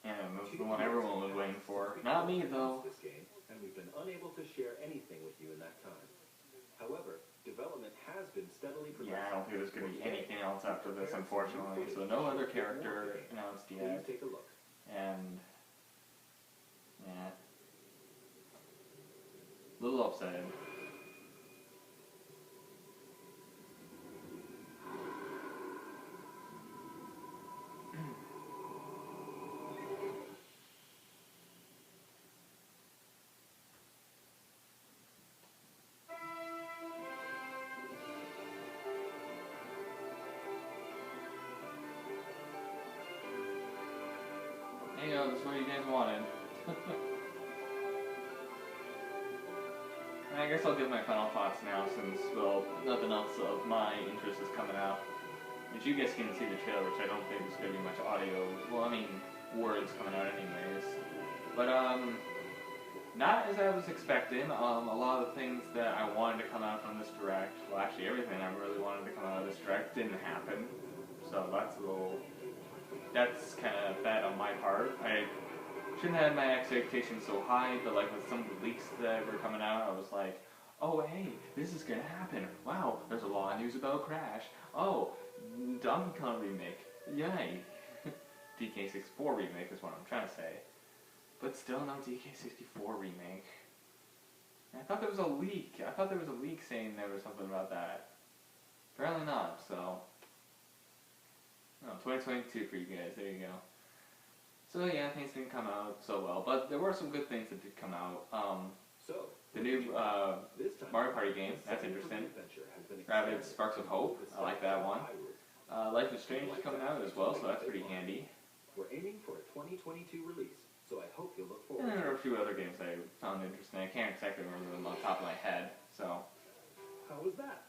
Yeah, that's the one everyone was waiting for. Not me, though. This game, and we've been unable to share anything with you in that time. However, development has been steadily progressing. Yeah, I don't think there's going to be anything else after this, unfortunately. So no other character announced yet. Please take a look. And... yeah. A little upsetting. Hey, that's what you guys wanted. I guess I'll give my final thoughts now since, well, nothing else of my interest is coming out. But you guys can see the trailer, which I don't think there's going to be much audio, well, I mean, words coming out anyways. But, not as I was expecting. A lot of the things that I wanted to come out from this Direct, well, actually everything I really wanted to come out of this Direct didn't happen. So that's a little... that's kind of bad on my part. I shouldn't have had my expectations so high, but like with some of the leaks that were coming out, I was like, oh hey, this is gonna happen. Wow, there's a lot of news about Crash. Oh, Donkey Kong remake. Yay. DK64 remake is what I'm trying to say. But still no DK64 remake. I thought there was a leak. I thought there was a leak saying there was something about that. Apparently not, so... oh, 2022 for you guys, there you go. So yeah, things didn't come out so well, but there were some good things that did come out. So, The new This time, Mario Party game, that's interesting. Rabbids Sparks of Hope, I like that one. Life is Strange is coming out as well, so that's pretty handy. We're aiming for a 2022 release, so I hope you'll look And forward there to are it. a few other games I found interesting. I can't exactly remember them on top of my head, so. How was that?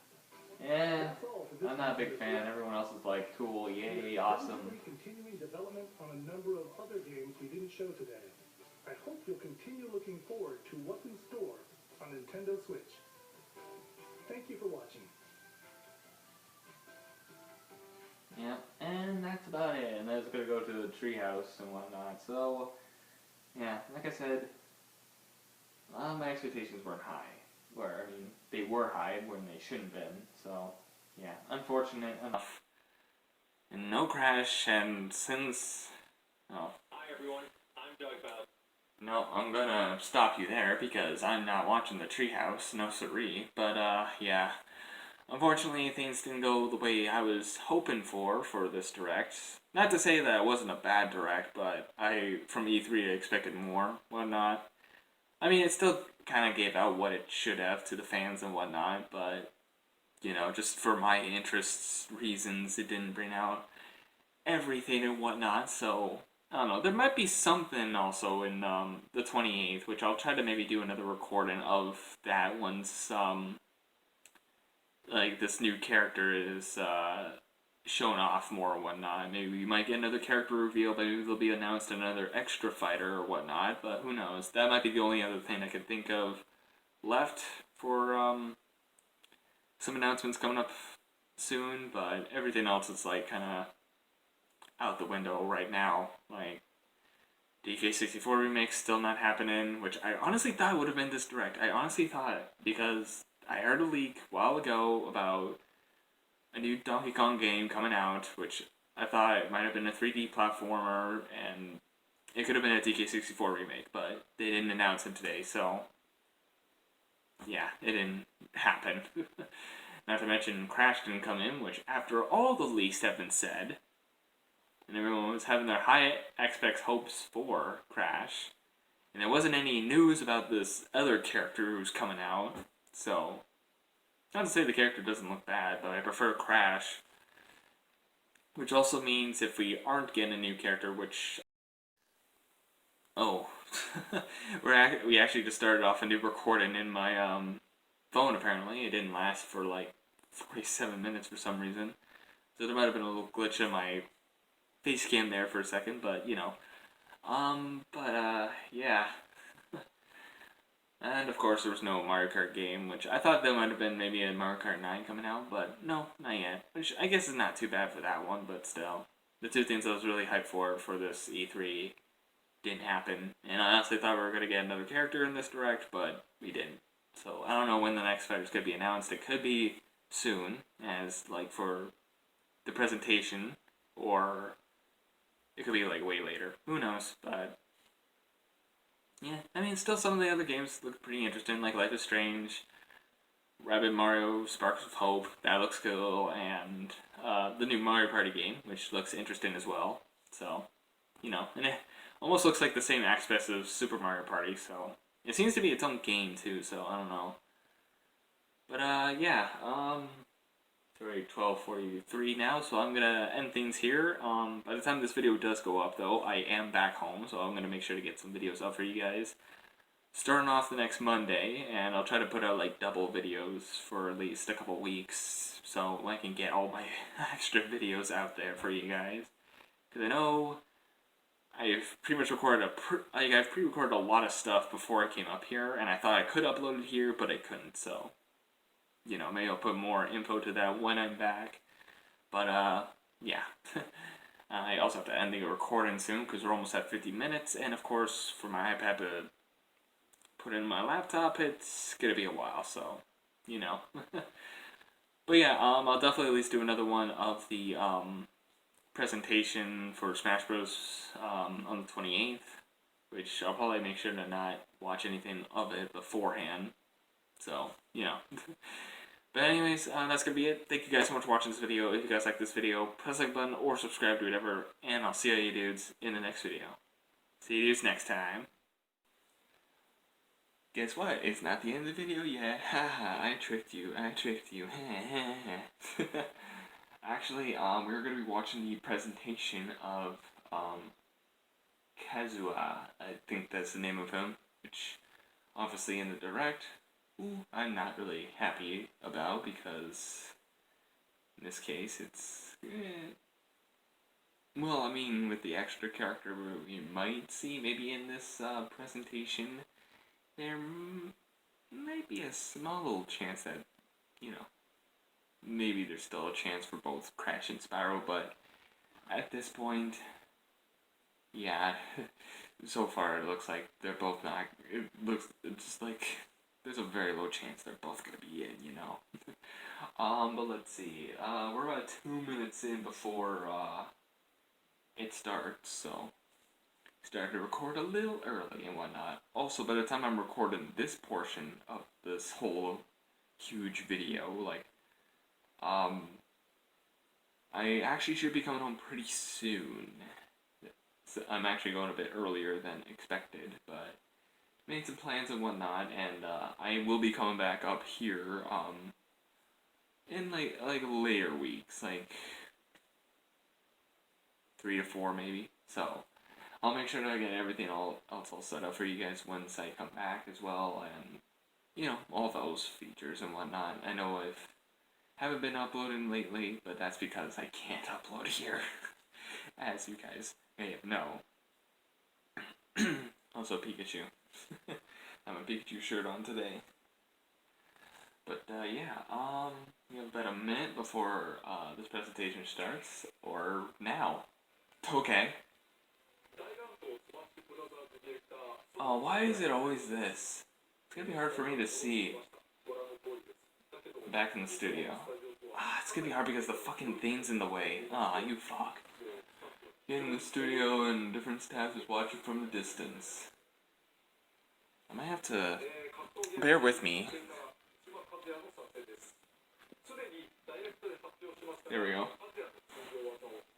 Yeah, That's all for this I'm not a big week's fan. Everyone else is like, cool, yay, awesome. We're continuing development on a number of other games we didn't show today. I hope you'll continue looking forward to what's in store on Nintendo Switch. Thank you for watching. Yeah, and that's about it. And that's gonna go to the treehouse and whatnot. So, yeah, like I said, my expectations weren't high. I mean, they were high when they shouldn't have been. So, yeah, unfortunate enough. And no crash, and since... Oh. Hi everyone, I'm Doug Bowser. No, I'm gonna stop you there because I'm not watching the treehouse, no siree. But, yeah. Unfortunately, things didn't go the way I was hoping for this direct. Not to say that it wasn't a bad direct, but from E3, I expected more, whatnot. I mean, it still kind of gave out what it should have to the fans and whatnot, but, you know, just for my interests reasons, it didn't bring out everything and whatnot, so, I don't know. There might be something also in the 28th, which I'll try to maybe do another recording of that once, like, this new character is shown off more or whatnot. Maybe we might get another character reveal, maybe there'll be announced another extra fighter or whatnot, but who knows. That might be the only other thing I could think of left for some announcements coming up soon, but everything else is, like, kind of out the window right now. Like, DK64 remake's still not happening, which I honestly thought would have been this direct. I honestly thought, because I heard a leak a while ago about a new Donkey Kong game coming out, which I thought it might have been a 3D platformer, and it could have been a DK64 remake, but they didn't announce it today, so yeah, it didn't happen. Not to mention Crash didn't come in, which after all the leaks have been said, and everyone was having their high expects hopes for Crash, and there wasn't any news about this other character who's coming out. So, not to say the character doesn't look bad, but I prefer Crash. Which also means if we aren't getting a new character, which... Oh. we actually just started off a new recording in my phone, apparently. It didn't last for like 47 minutes for some reason. So there might have been a little glitch in my face cam there for a second, but you know. Yeah. And of course there was no Mario Kart game, which I thought there might have been maybe a Mario Kart 9 coming out, but no, not yet. Which I guess is not too bad for that one, but still. The two things I was really hyped for this E3 didn't happen. And I honestly thought we were going to get another character in this direct, but we didn't. So I don't know when the next fighters could be announced. It could be soon, as like for the presentation, or it could be like way later. Who knows, but... yeah, I mean, still some of the other games look pretty interesting, like Life is Strange, Rabbid Mario, Sparks of Hope, that looks cool, and the new Mario Party game, which looks interesting as well. So, you know, and it almost looks like the same aspects of Super Mario Party, so it seems to be its own game too, so I don't know. But yeah, it's already 12:43 now, so I'm gonna end things here. By the time this video does go up, though, I am back home, so I'm gonna make sure to get some videos up for you guys. Starting off the next Monday, and I'll try to put out like double videos for at least a couple weeks, so I can get all my extra videos out there for you guys. Because I know I've pretty much recorded I've pre-recorded a lot of stuff before I came up here, and I thought I could upload it here, but I couldn't. So, you know, maybe I'll put more info to that when I'm back. But yeah. I also have to end the recording soon because we're almost at 50 minutes, and of course, for my iPad to put in my laptop, it's gonna be a while. So, you know. But yeah, I'll definitely at least do another one of the presentation for Smash Bros. On the 28th, which I'll probably make sure to not watch anything of it beforehand. So, you know. But anyways, that's gonna be it. Thank you guys so much for watching this video. If you guys like this video, press the like button or subscribe to whatever, and I'll see all you dudes in the next video. See you dudes next time. guess what? It's not the end of the video yet. Haha, I tricked you. Actually, we're gonna be watching the presentation of, Kazuha. I think that's the name of him, which, obviously in the direct, I'm not really happy about, because in this case, it's, well, I mean, with the extra character you might see maybe in this presentation, there might be a small little chance that, you know, maybe there's still a chance for both Crash and Spyro, but at this point, yeah, so far it looks like they're both not, it's just like, there's a very low chance they're both gonna be in, you know. But let's see, we're about 2 minutes in before, it starts, so started to record a little early and whatnot. Also, by the time I'm recording this portion of this whole huge video, like, I actually should be coming home pretty soon. So I'm actually going a bit earlier than expected, but made some plans and whatnot, and I will be coming back up here in like later weeks, like 3 to 4 maybe. So I'll make sure that I get everything else all set up for you guys once I come back as well, and you know, all those features and whatnot. I know haven't been uploading lately, but that's because I can't upload here, as you guys may have know. Also Pikachu. I have a Pikachu shirt on today. But yeah, we have about a minute before this presentation starts, or now. Okay. Oh, why is it always this? It's gonna be hard for me to see back in the studio. It's gonna be hard because the fucking thing's in the way. You fuck. Getting the studio and different staff is watching from the distance. I might have to bear with me. There we go.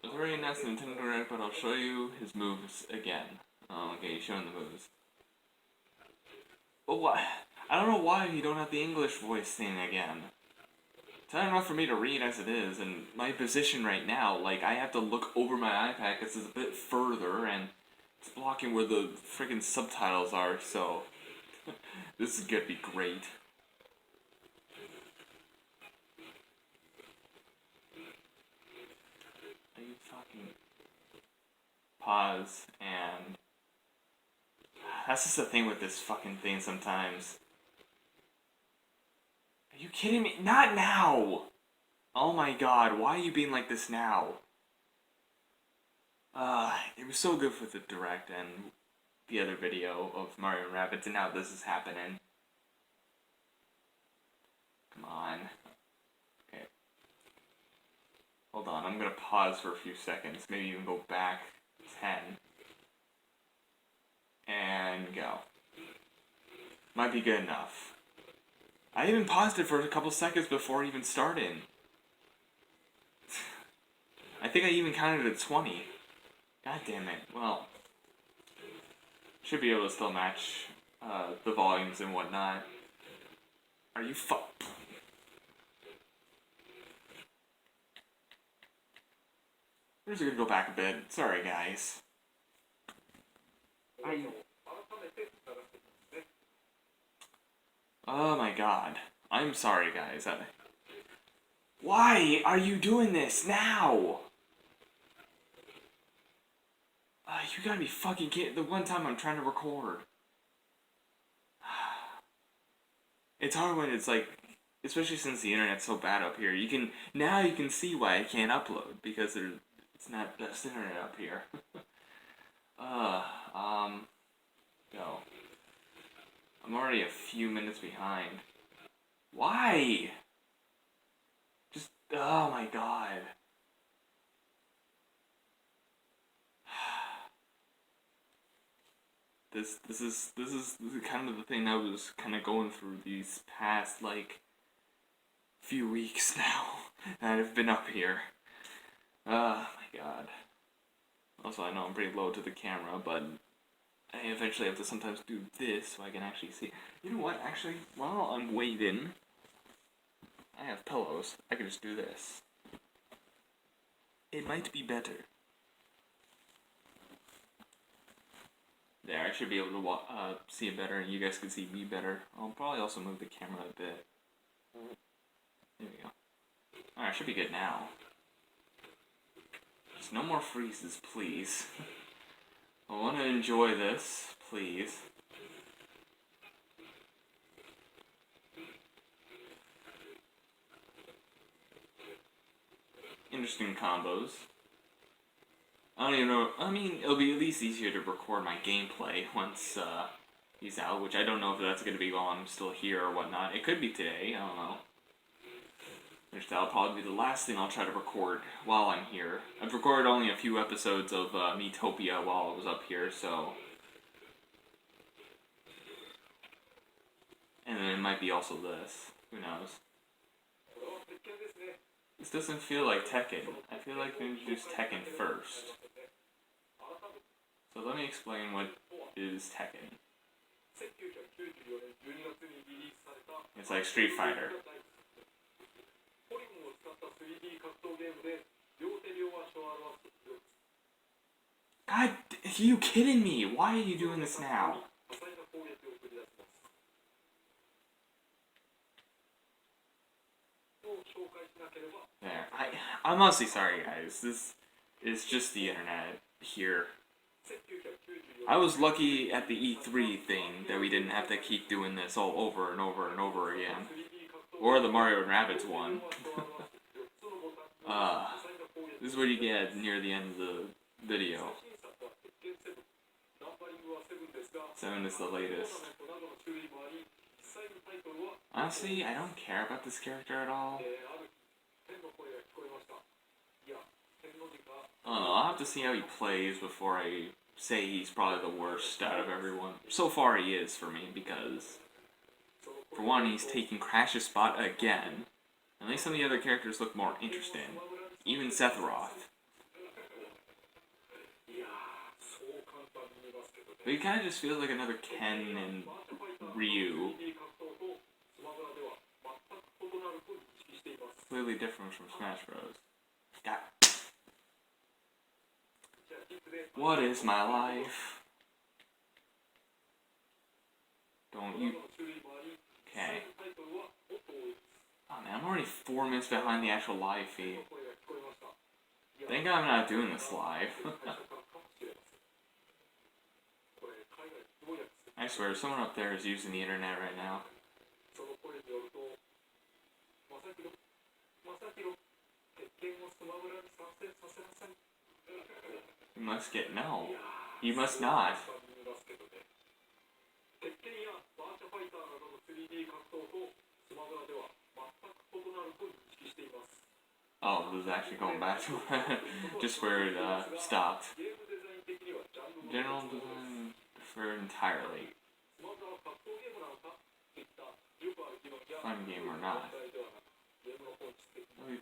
It was already announced in Nintendo Direct, but I'll show you his moves again. Okay, he's showing the moves. But what? I don't know why you don't have the English voice thing again. It's not enough for me to read as it is, and my position right now, like, I have to look over my iPad because it's a bit further, and it's blocking where the friggin' subtitles are, so this is gonna be great. Are you fucking... Pause, and... That's just the thing with this fucking thing sometimes. Are you kidding me? Not now! Oh my god, why are you being like this now? It was so good with the direct and the other video of Mario and Rabbids, and now this is happening. Come on. Okay. Hold on, I'm gonna pause for a few seconds, maybe even go back 10. And go. Might be good enough. I even paused it for a couple seconds before even starting. I think I even counted at 20. God damn it. Well, should be able to still match the volumes and whatnot. Are you We're just gonna go back a bit. Sorry, guys. Oh my god. I'm sorry, guys. Why are you doing this now? You gotta be fucking kidding. The one time I'm trying to record. It's hard when it's like, especially since the internet's so bad up here. Now you can see why I can't upload, because it's not best internet up here. Go. I'm already a few minutes behind. Why? Just, oh my god. This is kind of the thing I was kind of going through these past, like, few weeks now that I've been up here. Oh my god. Also, I know I'm pretty low to the camera, but I eventually have to sometimes do this so I can actually see. You know what, actually, while I'm waiting, I have pillows. I can just do this. It might be better. There, I should be able to see it better, and you guys can see me better. I'll probably also move the camera a bit. There we go. Alright, should be good now. Just no more freezes, please. I want to enjoy this, please. Interesting combos. I don't even know. I mean, it'll be at least easier to record my gameplay once he's out, which I don't know if that's going to be while I'm still here or whatnot. It could be today, I don't know. Which that'll probably be the last thing I'll try to record while I'm here. I've recorded only a few episodes of Metopia while I was up here, so... And then it might be also this. Who knows? This doesn't feel like Tekken. I feel like they introduced Tekken first. So let me explain what is Tekken. It's like Street Fighter. God, are you kidding me? Why are you doing this now? There. I'm honestly sorry, guys. This is just the internet here. I was lucky at the E3 thing that we didn't have to keep doing this all over and over and over again. Or the Mario and Rabbids one. This is what you get near the end of the video. 7 is the latest. Honestly, I don't care about this character at all. I don't know, I'll have to see how he plays before I say he's probably the worst out of everyone. So far he is for me, because for one, he's taking Crash's spot again. At least some of the other characters look more interesting. Even Sephiroth. But he kind of just feels like another Ken and Ryu. Completely different from Smash Bros. God. What is my life? Don't you... Okay. Oh man, I'm already 4 minutes behind the actual live feed. Thank God I'm not doing this live. I swear, someone up there is using the internet right now. You must get... No. You must not. Oh, this is actually going back to just where it stopped. General design deferred entirely. Fun game or not.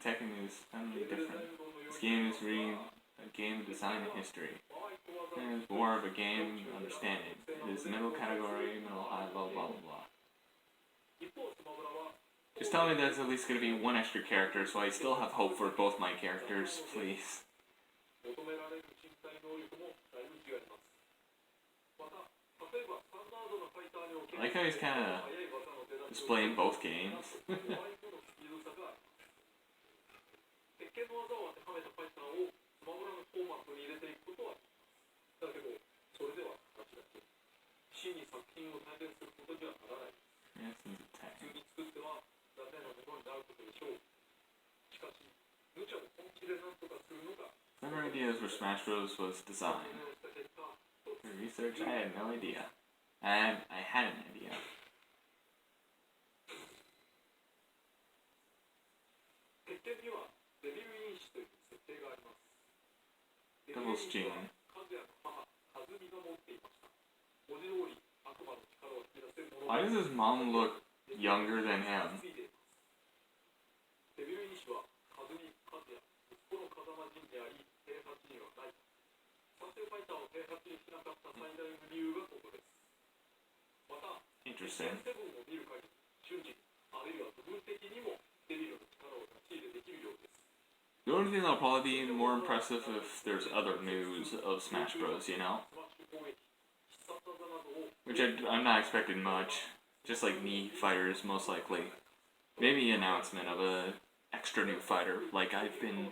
Tekken is fundamentally different. This game is really a game of design and history. It is more of a game of understanding. It is middle category, middle high, blah blah blah blah. Just tell me there's at least going to be one extra character, so I still have hope for both my characters, please. I like how he's kind of displaying both games. Clever ideas where Smash Bros. Was designed. For research, I had no idea. I had an idea. Devil's Gene. Why does his mom look younger than him? interesting. The only thing that'll probably be more impressive if there's other news of Smash Bros, you know? Which I'm not expecting much. Just like Mii fighters, most likely. Maybe an announcement of a extra new fighter, like I've been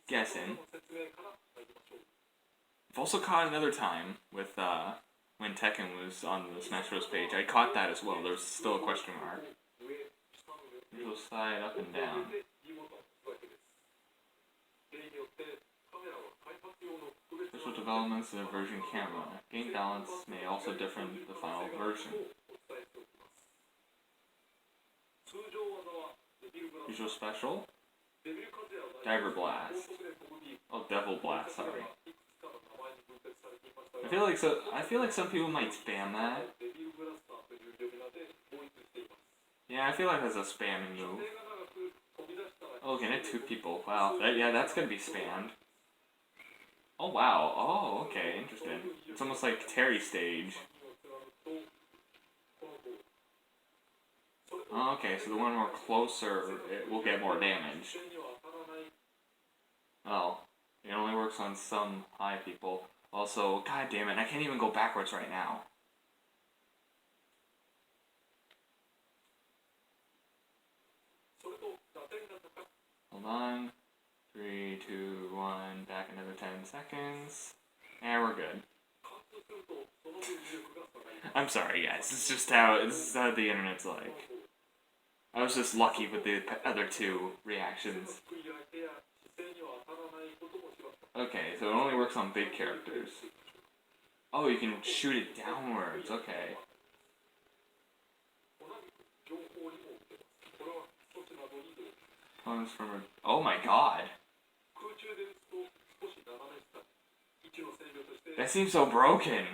guessing. I've also caught another time with, when Tekken was on the Smash Bros page. I caught that as well. There's still a question mark. Usual slide up and down. Special developments in the version camera. Game balance may also differ in the final version. Usual special? Dagger Blast. Oh, Devil Blast, sorry. I feel like some people might spam that. Yeah, I feel like that's a spamming move. Oh, can it 2 people? Wow, that's gonna be spammed. Oh wow, oh, okay, interesting. It's almost like Terry stage. Oh, okay, so the one more closer, it will get more damage. Oh, it only works on some high people. Also, god damn it, I can't even go backwards right now. Hold on. 3, 2, 1, back another 10 seconds. And we're good. I'm sorry guys, this is how the internet's like. I was just lucky with the other 2 reactions. Okay, so it only works on big characters. Oh, you can shoot it downwards, okay. Oh my god. That seems so broken.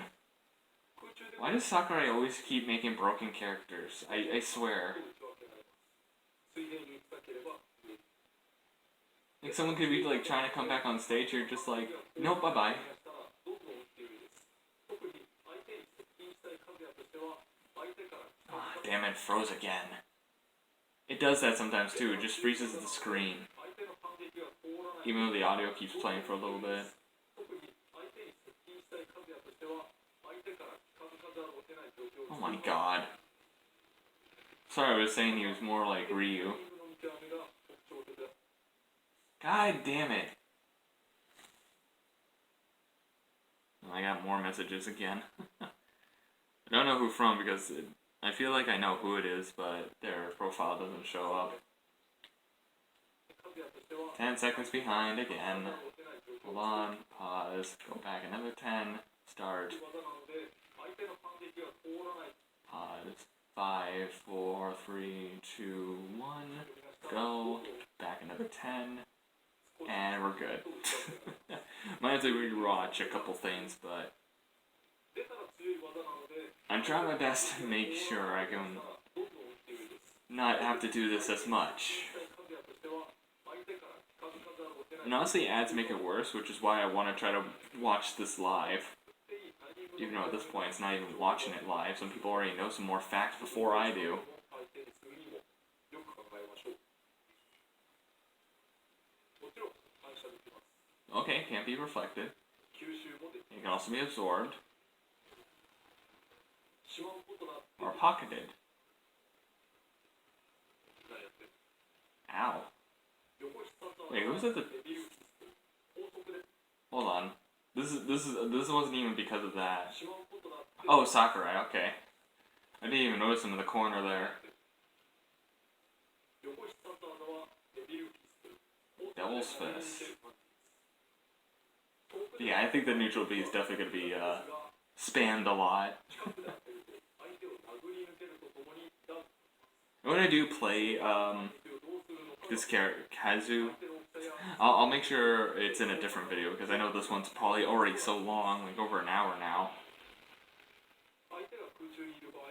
Why does Sakurai always keep making broken characters? I swear. Like someone could be like trying to come back on stage, you're just like, nope, bye-bye. Ah, damn it, froze again. It does that sometimes too, it just freezes the screen. Even though the audio keeps playing for a little bit. Oh my god. Sorry, I was saying he was more like Ryu. God damn it. I got more messages again. I don't know who from because I feel like I know who it is, but their profile doesn't show up. 10 seconds behind again. Hold on, pause, go back another 10, start. Pause. 5, 4, 3, 2, 1, go. Back another 10. And we're good. Might have to rewatch a couple things, but I'm trying my best to make sure I can not have to do this as much. And honestly, ads make it worse, which is why I want to try to watch this live. Even though at this point it's not even watching it live, some people already know some more facts before I do. Okay, can't be reflected. It can also be absorbed. Or pocketed. Ow. Wait, who's at the... Hold on. This wasn't even because of that. Oh, Sakurai, okay. I didn't even notice him in the corner there. Devil's Fist. Yeah, I think the neutral B is definitely going to be spammed a lot. When I do play this character, Kazu, I'll make sure it's in a different video because I know this one's probably already so long, like over an hour now.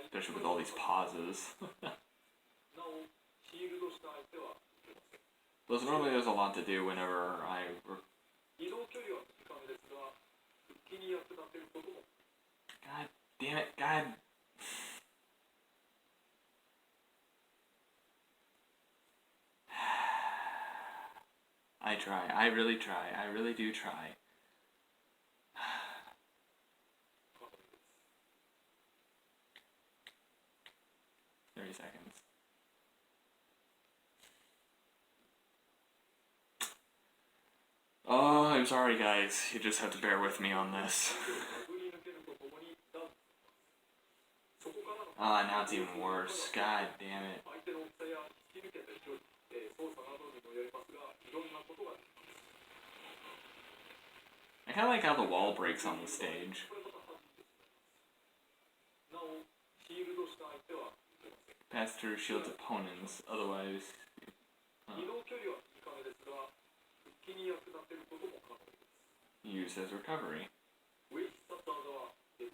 Especially with all these pauses. Plus, normally there's a lot to do whenever I... God damn it, God. try. I really try. I really do try. 30 seconds. Oh, I'm sorry guys. You just have to bear with me on this. Ah, now it's even worse. God damn it. I kinda like how the wall breaks on the stage. Pass through shields opponents, otherwise... Used as recovery.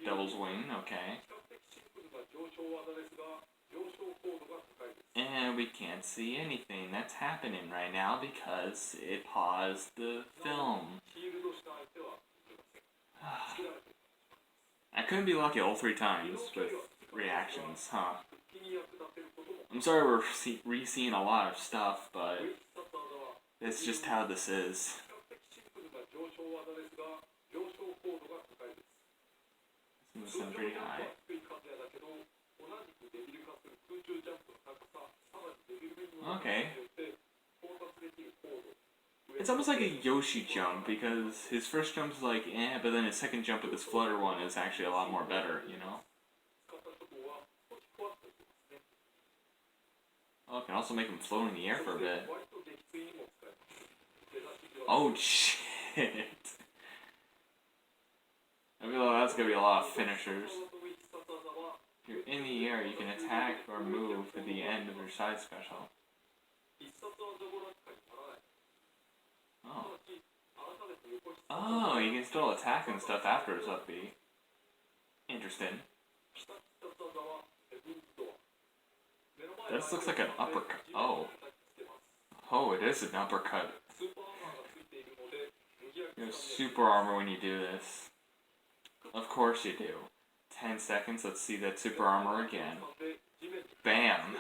Devil's Wing, okay. And we can't see anything that's happening right now because it paused the film. I couldn't be lucky all 3 times with reactions, huh? I'm sorry we're re-seeing a lot of stuff, but it's just how this is. This is pretty high. Okay. It's almost like a Yoshi jump, because his first jump's like, eh, but then his second jump with this flutter one is actually a lot more better, you know? Oh, it can also make him float in the air for a bit. Oh, shit. I feel like that's gonna be a lot of finishers. If you're in the air, you can attack or move to the end of your side special. Oh. Oh, you can still attack and stuff after his up B. Interesting. This looks like an uppercut. Oh. Oh, it is an uppercut. You have super armor when you do this. Of course you do. 10 seconds, let's see that super armor again. Bam!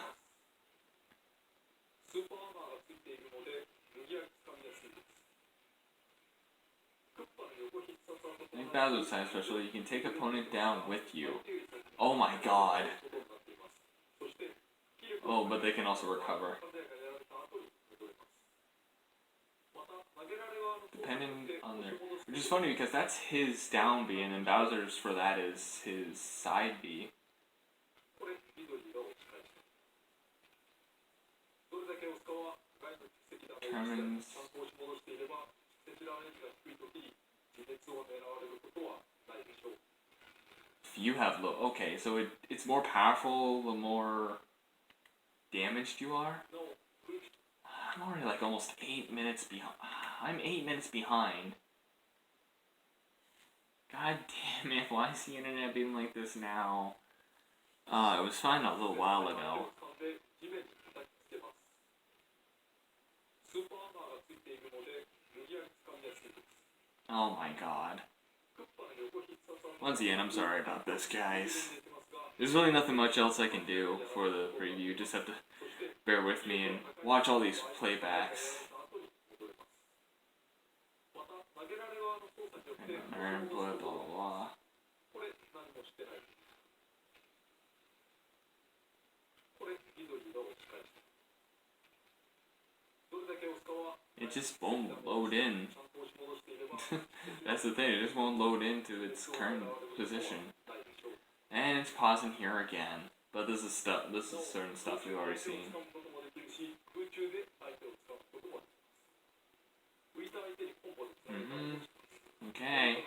Like Bowser's side special, you can take opponent down with you. Oh my god. Oh, but they can also recover. Depending on their... Which is funny because that's his down B, and then Bowser's for that is his side B. Determines... If you have low... Okay, so it's more powerful the more damaged you are? I'm already like almost 8 minutes behind. I'm 8 minutes behind. God damn it, why is the internet being like this now? It was fine a little while ago. Oh my god. Once again, I'm sorry about this, guys. There's really nothing much else I can do for the preview, just have to bear with me and watch all these playbacks. And blah blah blah. It just won't load in. That's the thing, it just won't load into its current position. And it's pausing here again. But this is certain stuff we've already seen. Okay.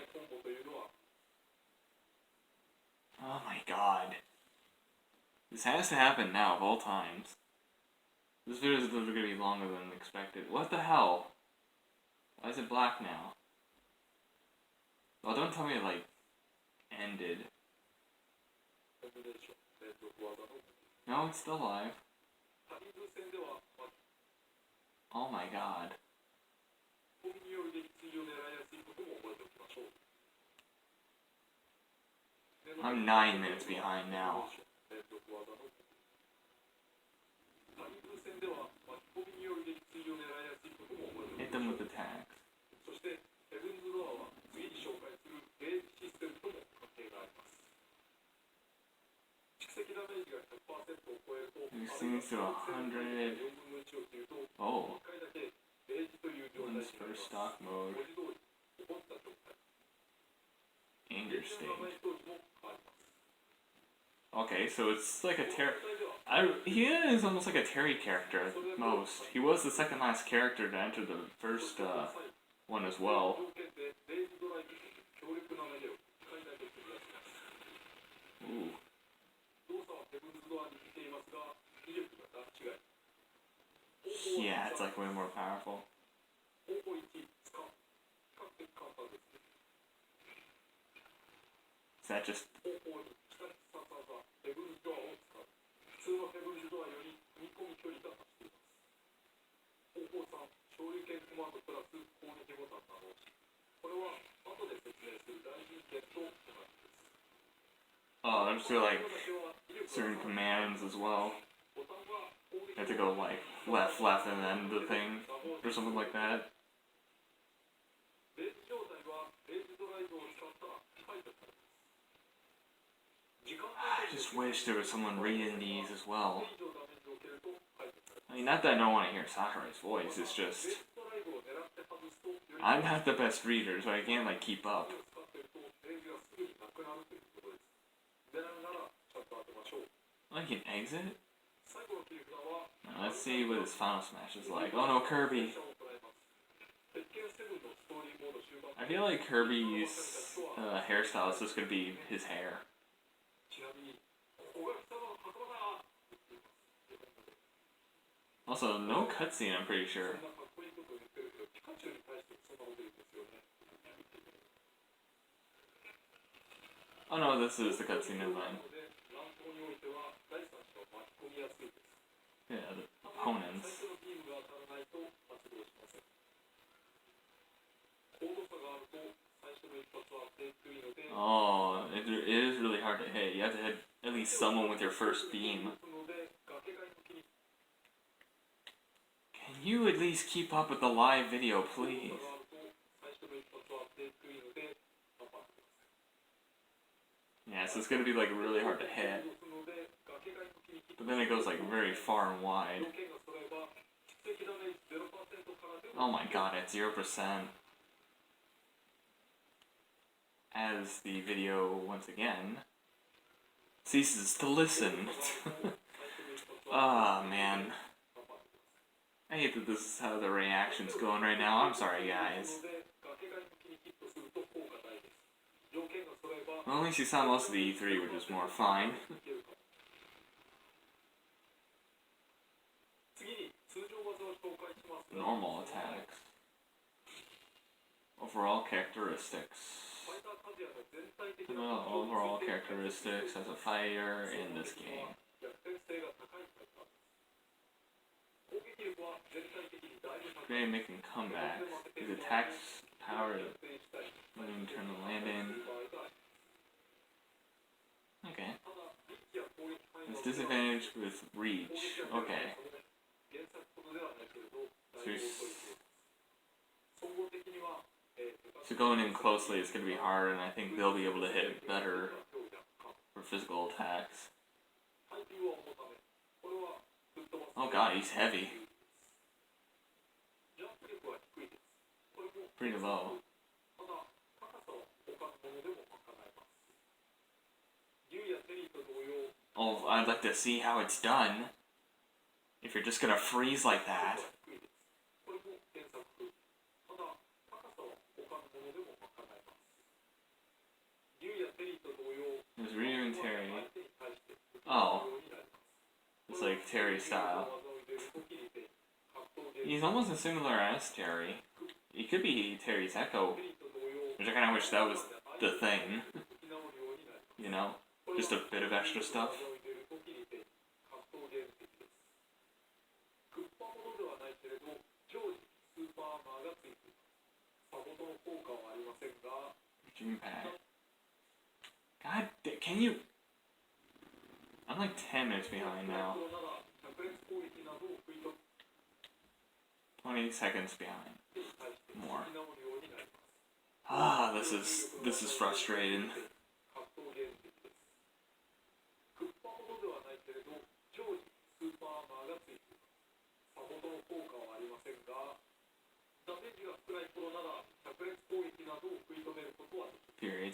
Oh my god. This has to happen now of all times. This video is going to be longer than expected. What the hell? Why is it black now? Well, don't tell me it, like, ended. No, it's still live. Oh my god. I'm 9 minutes behind now. Hit them with the Seems to 100. Oh. One's first stock mode. Anger state. Okay, so it's like a he is almost like a Terry character at most. He was the second last character to enter the first one as well. Ooh. Yeah, it's like way more powerful. Is that just... Oh, there's just like certain commands as well. You have to go like left, and then the thing, or something like that. I just wish there was someone reading these as well. I mean, not that I don't want to hear Sakurai's voice, it's just... I'm not the best reader, so I can't like keep up. I can exit? Now, let's see what his final smash is like. Oh no, Kirby! I feel like Kirby's hairstyle is just gonna be his hair. Also, no cutscene, I'm pretty sure. Oh no, this is the cutscene, never mind. Yeah, the opponents. Oh, it is really hard to hit. You have to hit at least someone with your first beam. Can you at least keep up with the live video, please? Yeah, so it's gonna be like really hard to hit. But then it goes like very far and wide. Oh my god, at 0%. As the video, once again, ceases to listen. Ah, man. I hate that this is how the reaction's going right now. I'm sorry, guys. Well, at least you saw most of the E3, which is more fine. Normal attacks. Overall characteristics. Well, overall characteristics as a fighter in this game. Great making comebacks. His attacks power to turn the landing. Okay. His disadvantage with reach. Okay. So going in closely is going to be hard, and I think they'll be able to hit better for physical attacks. Oh god, he's heavy. Pretty low. Oh, I'd like to see how it's done. If you're just gonna freeze like that. There's Ryu and Terry. Oh. It's like Terry style. He's almost as similar as Terry. He could be Terry's echo. Which I kinda wish that was the thing. You know? Just a bit of extra stuff. Dream Pack. God, can you... I'm like 10 minutes behind now. 20 seconds behind. More. Ah, this is frustrating.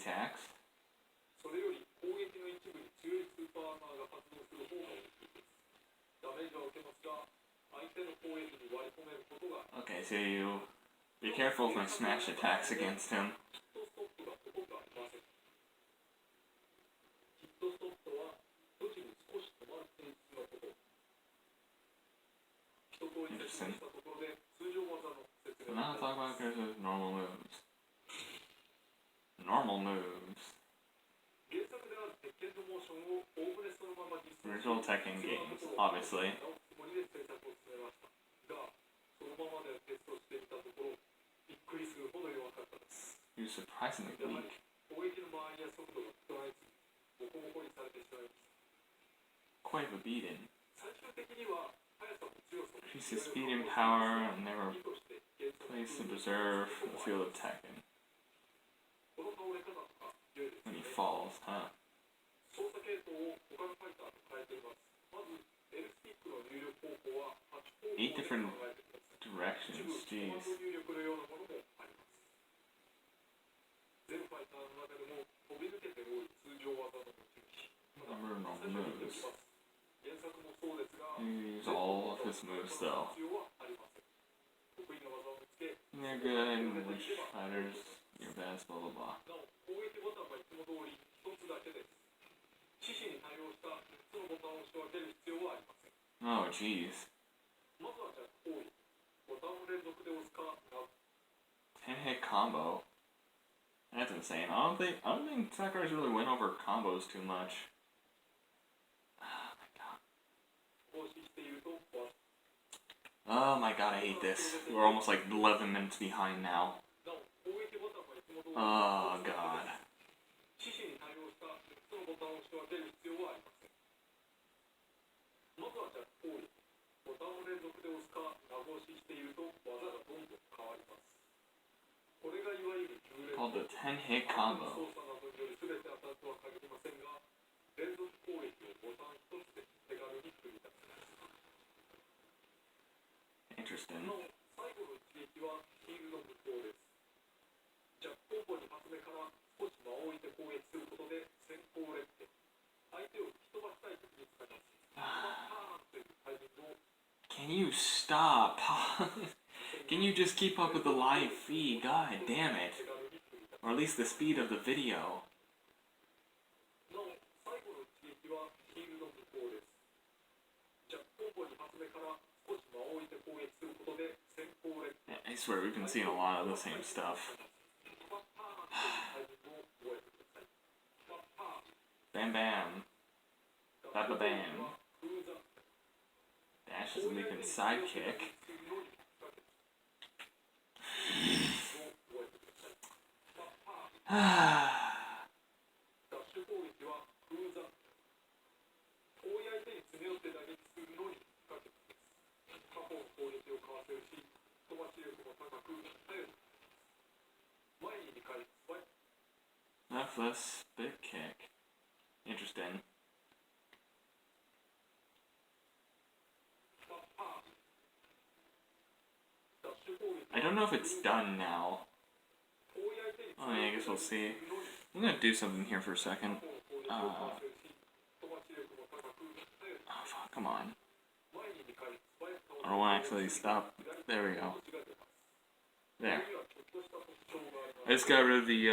attacks. それより攻撃の一部に強いスーパーアーマーが発動する方が大きいです。ダメージは受けますが、相手の攻撃に割り込めることが。Okay, so you be careful with my smash attacks against him. ヒットストップがほとんどありません。ヒットストップとは途中に少し止まる性質のこと。一通り説明したところで通常技の説 So 明 now を let's talk about characters' normal moves. Normal moves. 原作である鉄拳のモーションをおおむねそのまま実装し Original Tekken games, obviously. 直すつもりで制作を進めましたが、そのままでテストしてみたところびっくりするほど弱かったです。 You're surprisingly やはり weak. 攻撃の周りや速度が伝わりずボコボコにされてしまいました。 Quite a beating. 最終的には速さも強さも Increases speed and power and never 意図して原作 place to preserve the field of Tekken この倒れ方とか良いです when よ he ね。 falls, huh? 操作系統を他のファイターと変えています。まず L スティックの入力方法は8方向で 8 different 考えてください。一部 directions, コマン jeez. ド入力のようなものもあります。全ファイターの中でも飛び抜けて多い通常技の持ち主。ただ Number of 最初に言っておき moves. ます。原作もそうですが You use all of his moves though. 必要はありません。得意な技を見つけ And you're good in which fighters, your best, blah blah blah. なお攻撃ボタンはいつも通り1つだけです。獅子に対応した3つのボタンを仕分ける必要はありません。 Oh, jeez. まずはじゃあ行為。ボタンを連続で押すかな。 10-hit combo. That's insane. I don't think Sakuras really went over combos too much. Oh my god. 公式していると壊す。 Oh my god, I hate this. We're almost like 11 minutes behind now. なお攻撃ボタンはいつも通り Oh god. 獅子に対応した3つのボタンを仕分ける必要はありません。まずはじゃあ行為。ボタンを連続で押すか長押ししていると技がどんどん変わります。これがいわゆる10連 Called the 10-hit 操 combo. 作などにより全て当たるとは限りませんが、連続攻撃をボタン1つで手軽に組み立てます。 Interesting. なお最後の一撃はヒールの無効です。ジャックコンボ2発目から少し間を置いて攻撃することで先行レッテ相手を吹き飛ばしたい時に使います。パーンというタイミングを Can you stop? Can you just keep up with the live feed? God damn it. 手軽に組み立て Or at least the speed of the video. なお最後の一撃はヒールの無効です。ジャックコンボ2発目から少し間を置いて攻撃することで先行レッテ I swear we've been seeing a lot of the same stuff. Bam bam. Baba bam. Dash is a weapon sidekick. Ah. ダッシュ攻撃はクーザ遠い相手に詰め寄って打撃するのに不可欠です。過去の攻撃をかわせるし飛ばし力も高く速い。前に2回スワイプ Left left spit kick. Interesting. ダッシュ攻撃 I don't know if it's done now. Oh, yeah, I guess we'll see. I'm gonna do something here for a second. Oh, fuck, come on. I don't want to actually stop. There we go. There. I just got rid of the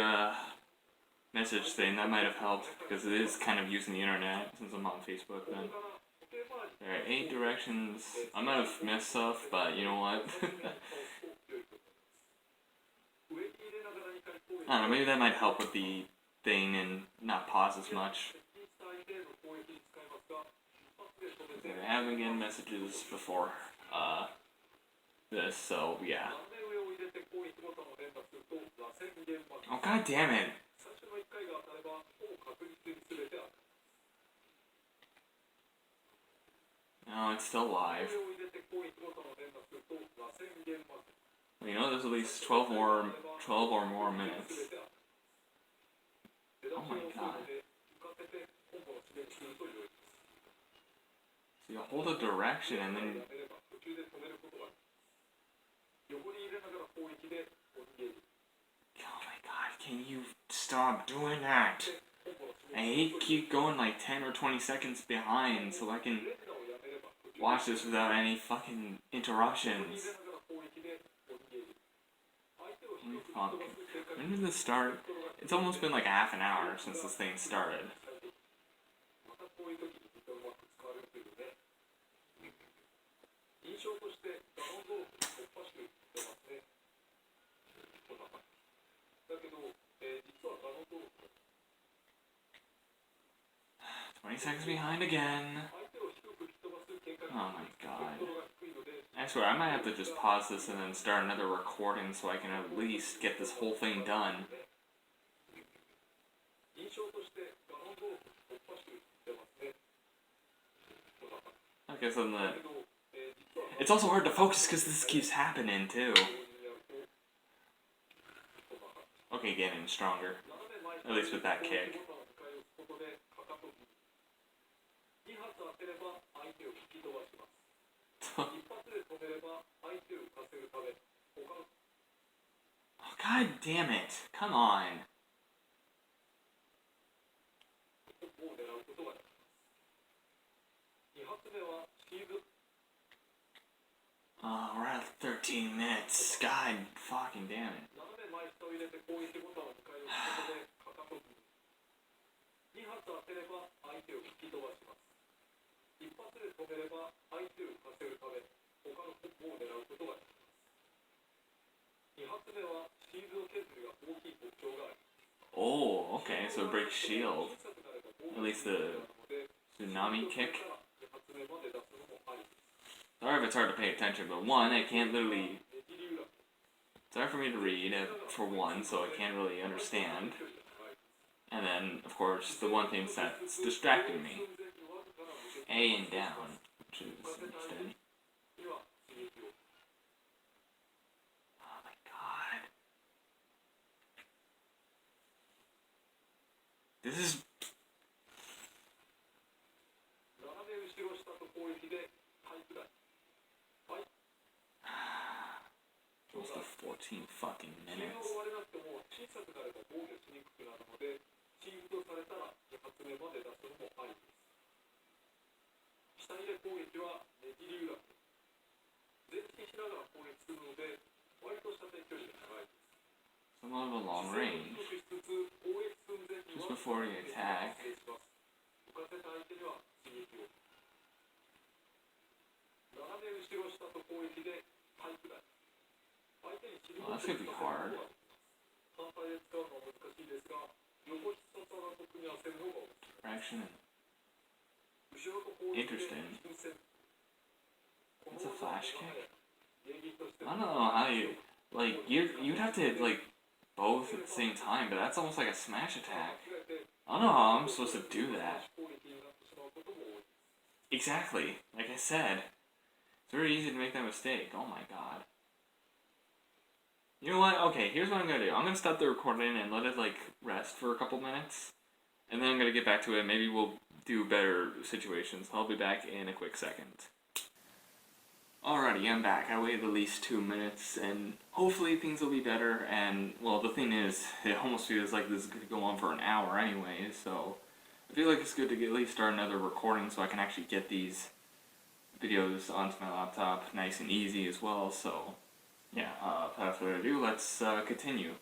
message thing. That might have helped because it is kind of using the internet since I'm on Facebook then. Alright, 8 directions. I might have missed stuff, but you know what? I don't know, maybe that might help with the thing and not pause as much. I have been getting messages before this, so yeah. Oh, god damn it! No, it's still live. You know, there's at least 12 or more minutes. Oh my god. So you hold a direction and then... Oh my god, can you Stop doing that. I hate keep going like 10 or 20 seconds behind so I can watch this without any fucking interruptions. When did this start? It's almost been like half an hour since this thing started. Seconds behind again. Oh my god. I swear, I might have to just pause this and then start another recording so I can at least get this whole thing done. Okay, so it's also hard to focus because this keeps happening too. Okay, getting stronger. At least with that kick. Oh, god damn it. Come on. Oh, we're at 13 minutes. God fucking damn it. Oh, okay, so break shield. At least the tsunami kick. Sorry if it's hard to pay attention, but one, I can't literally... It's hard for me to read, for one, so I can't really understand. And then, of course, the one thing that's distracting me. A and down, which is instead. Oh my god. This is... Close to 14 fucking minutes. Somewhat of a long range. Just before you attack. Well, that's gonna be hard. Fraction. Interesting. It's a flash kick? I don't know how you... Like, you'd have to, like, both at the same time, but that's almost like a smash attack. I don't know how I'm supposed to do that. Exactly. Like I said. It's very easy to make that mistake. Oh my god. You know what? Okay, here's what I'm gonna do. I'm gonna stop the recording and let it, like, rest for a couple minutes. And then I'm gonna get back to it. Maybe we'll do better situations. I'll be back in a quick second. Alrighty, I'm back. I waited at least 2 minutes, and hopefully things will be better. And, well, the thing is, it almost feels like this is going to go on for an hour anyway, so I feel like it's good to at least start another recording so I can actually get these videos onto my laptop nice and easy as well. So, yeah, without further ado, let's continue.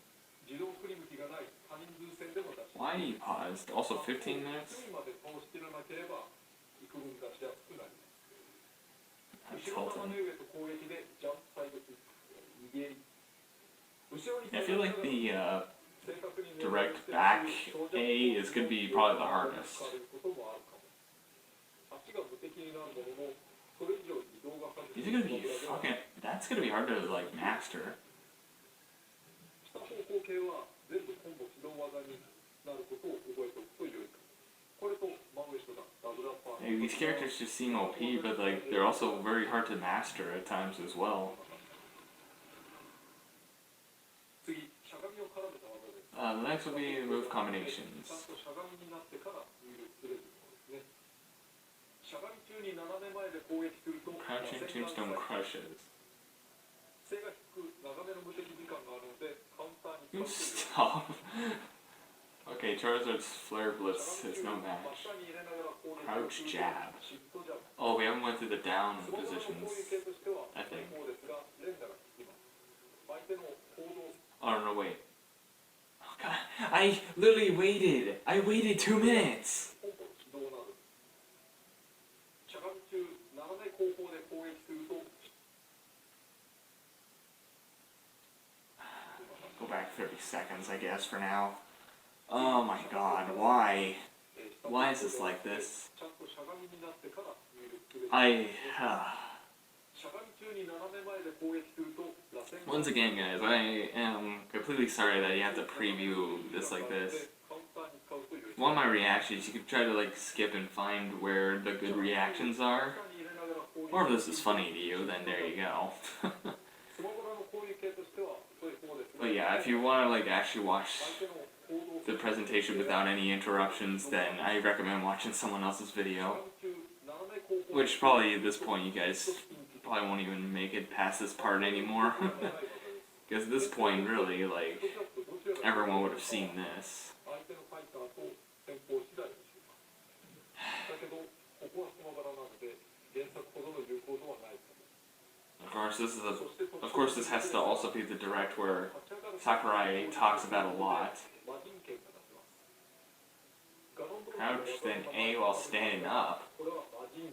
Why you paused? Also 15 minutes? I feel like the direct back A is going to be probably the hardest. These are going to be fucking... That's going to be hard to, like, master. Hey, these characters just seem OP, but like they're also very hard to master at times as well. The next will be move combinations. Crouching tombstone crushes. You stop. Okay, Charizard's Flare Blitz is no match. Crouch Jab. Oh, we haven't went through the down positions, I think. Oh, no, wait. Oh, God. I literally waited. I waited 2 minutes. Go back 30 seconds, I guess, for now. Oh my god, why? Why is this like this? Once again, guys, I am completely sorry that you have to preview this like this. If you want my reactions, you could try to like skip and find where the good reactions are. Or if this is funny to you, then there you go. But yeah, if you want to like actually watch the presentation without any interruptions, then I recommend watching someone else's video. Which probably at this point you guys probably won't even make it past this part anymore. Because at this point, really, like, everyone would have seen this. Of course, this has to also be the direct where Sakurai talks about a lot. Crouch, then A while standing up.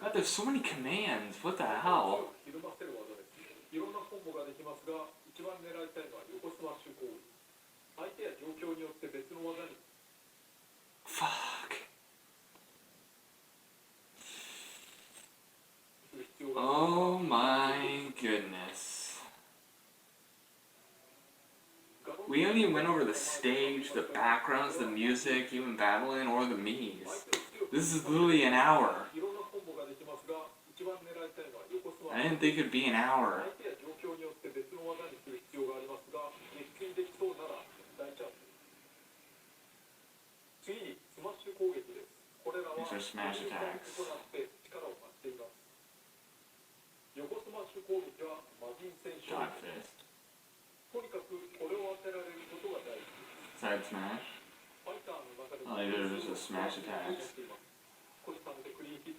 God, there's so many commands. What the hell? Fuck. Oh my goodness. We only went over the stage, the backgrounds, the music, even battling, or the Miis. This is literally an hour. I didn't think it'd be an hour. These are smash attacks. Dog fist. Side smash. Oh, they're just smash attacks.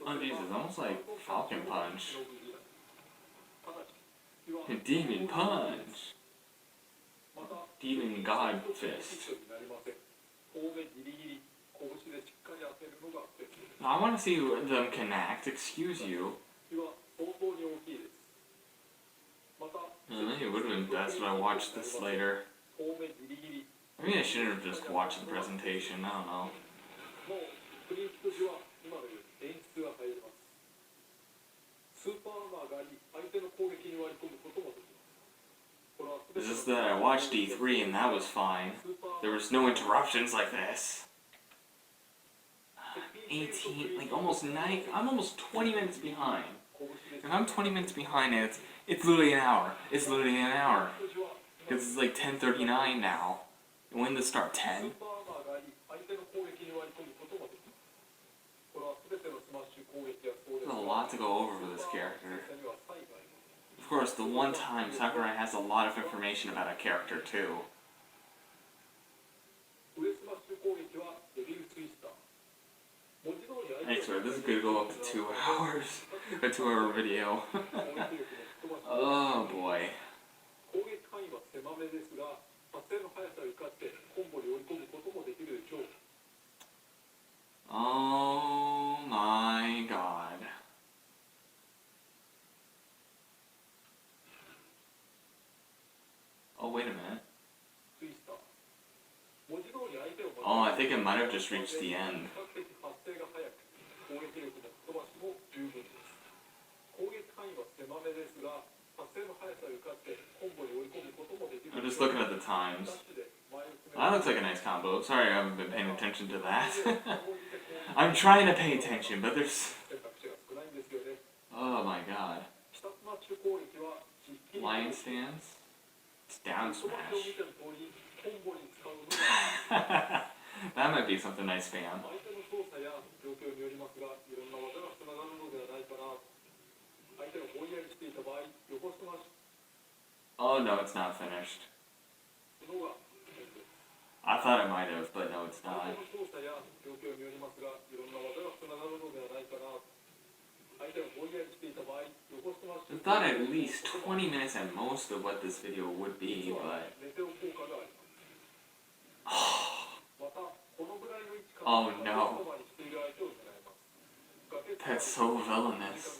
Oh Jesus, almost like Falcon Punch. Demon Punch. Demon God Fist. I want to see them connect, excuse you. It would have been best if I watched this later. Maybe I should have just watched the presentation, I don't know. It's just that I watched E3 and that was fine. There was no interruptions like this. 18, like almost 9, I'm almost 20 minutes behind. If I'm 20 minutes behind and it's literally an hour. It's literally an hour. Because it's like 10:39 now. And when does it start? 10? There's a lot to go over for this character. Of course, the one time Sakurai has a lot of information about a character too. I swear, this is gonna go up to 2 hours. A 2-hour video. Oh boy. Oh my god. Oh, wait a minute. Oh, I think it might have just reached the end. I'm just looking at the times. That looks like a nice combo. Sorry I haven't been paying attention to that. I'm trying to pay attention, but there's... Oh my god. Lion stance? It's down smash. That might be something I spam. Oh no, it's not finished. I thought it might have, but no, it's not. I thought at least 20 minutes at most of what this video would be, but... Oh no. That's so villainous.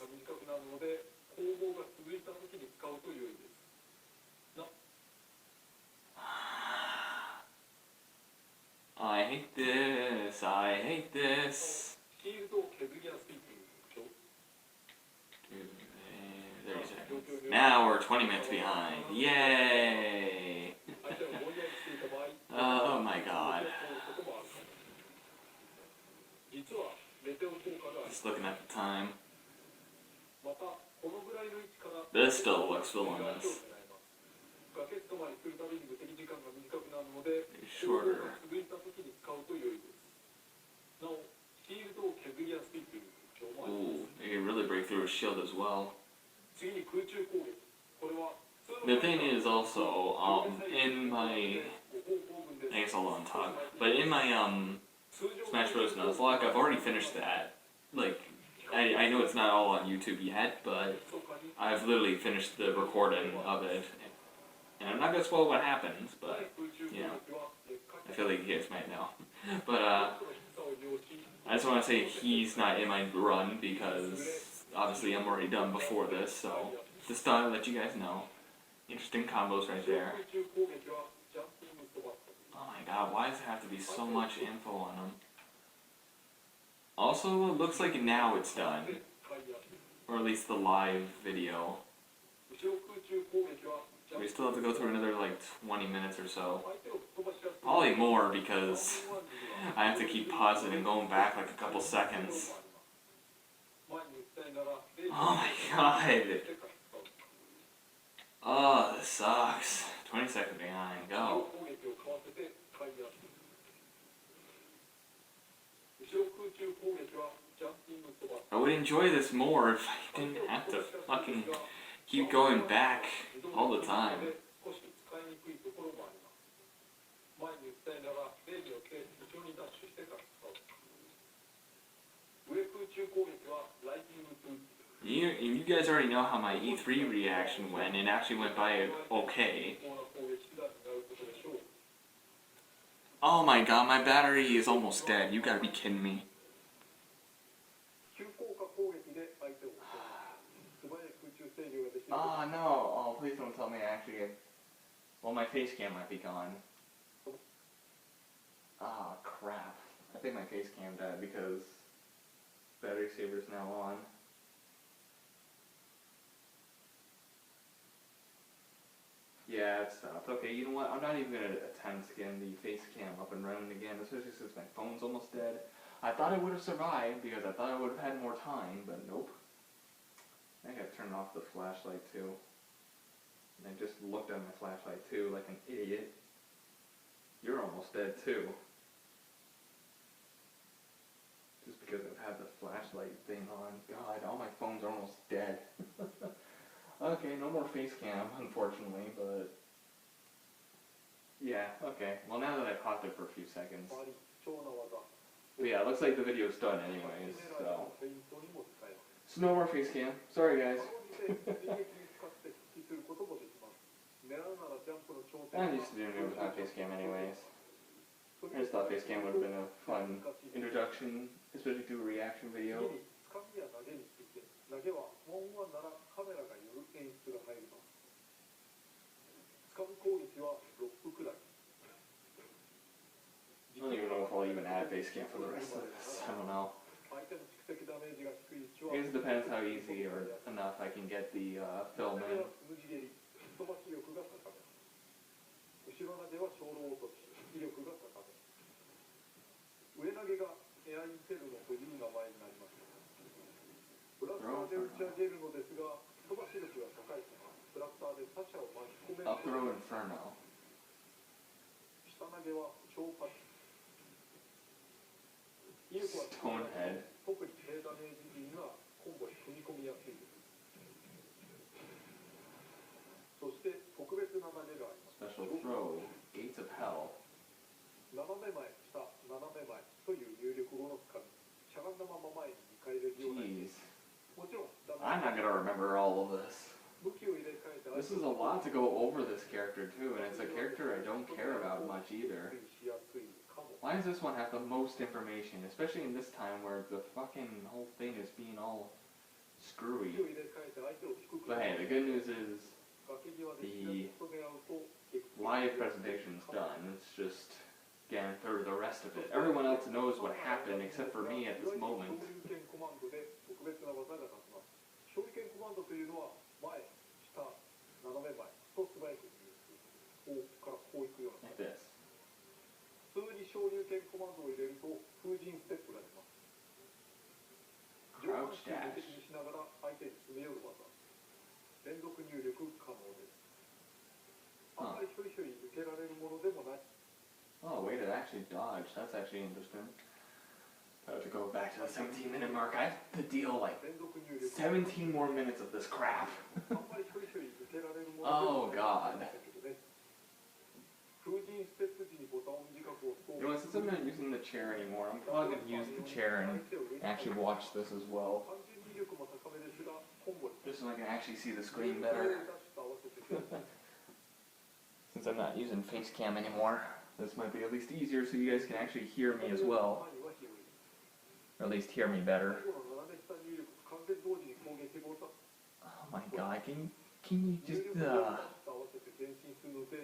I hate this. I hate this. Now we're 20 minutes behind. Yay! Oh my god. Just looking at the time. This still looks villainous. Shorter. Ooh, they can really break through his shield as well. The thing is also, in my, I guess I'll let him talk, but in my, Smash Bros. Nuzlocke, I've already finished that. Like, I know it's not all on YouTube yet, but I've literally finished the recording of it. And I'm not gonna spoil what happens, but, you know, I feel like you guys might know. But, I just want to say he's not in my run because, obviously, I'm already done before this, so just thought I'd let you guys know. Interesting combos right there. Oh my god, why does it have to be so much info on them? Also, it looks like now it's done. Or at least the live video. We still have to go through another like 20 minutes or so. Probably more because I have to keep pausing and going back like a couple seconds. Oh my god. Oh, this sucks. 20 seconds behind. Go. I would enjoy this more if I didn't have to fucking keep going back all the time. You guys already know how my E3 reaction went. It actually went by okay. Oh my god, my battery is almost dead. You gotta be kidding me. Oh no, oh please don't tell me I actually get... Well, my face cam might be gone. Ah, crap. I think my face cam died because battery saver's now on. Yeah, it stopped. Okay, you know what? I'm not even going to attempt getting the face cam up and running again, especially since my phone's almost dead. I thought I would have survived because I thought I would have had more time, but nope. I gotta turn off the flashlight too. And I just looked at my flashlight too like an idiot. You're almost dead too. Just because I've had the flashlight thing on. God, all my phones are almost dead. Okay, no more face cam, unfortunately, but... Yeah, okay. Well, now that I paused it for a few seconds... But yeah, it looks like the video's done anyways, so... So no more face cam. Sorry, guys. I'm used to doing it without face cam anyways. I just thought face cam would have been a fun introduction, especially to a reaction video. I don't even know if I'll even add face cam for the rest of this. I don't know. I guess it depends how easy or enough I can get the film in. Up throw Inferno. Stonehead. Special throw, Gates of Hell. Jeez. もちろんダメ I'm not gonna remember all of this. 武器を入れ替えて This is a lot to go over this character too, and it's a character I don't care about much either. しやすいかも Why does this one have the most information, especially in this time where the fucking whole thing is being all 武 screwy? 器を入れ替えて相手を低く But hey, the good news is 崖際で the し狙うと撃墜 live presentation's done. It's just getting through the rest of it. Everyone else knows what happened except for me at this moment. 昇竜拳コマンドで特別な技が立ちます。昇竜拳コマンドというのは前、下、斜め前と素早くこうからこういくような Like this. 普通に昇竜拳コマンドを入れると風神ステップが出ます。上半 Crouch 身を dash. 無敵にしながら相手に詰め寄る技。連続入力可能です。あんまりひょいひょい受けられるものでもない。 Oh, wait, it actually dodged. That's actually interesting. I have to go back to the 17-minute mark. I have to deal like 連続入力 17 more minutes of this crap. あんまりひょいひょい受けられるもの Oh でもない god. 風神ステップ時にボタンを短く押すと You know what, since I'm not using the chair anymore, I'm probably gonna use the chair and actually watch this as well. 単純に威力も高めですがコンボに Just so I can actually see the screen better. Since I'm not using face cam anymore, this might be at least easier so you guys can actually hear me as well. Or at least hear me better. Oh my god, can you just,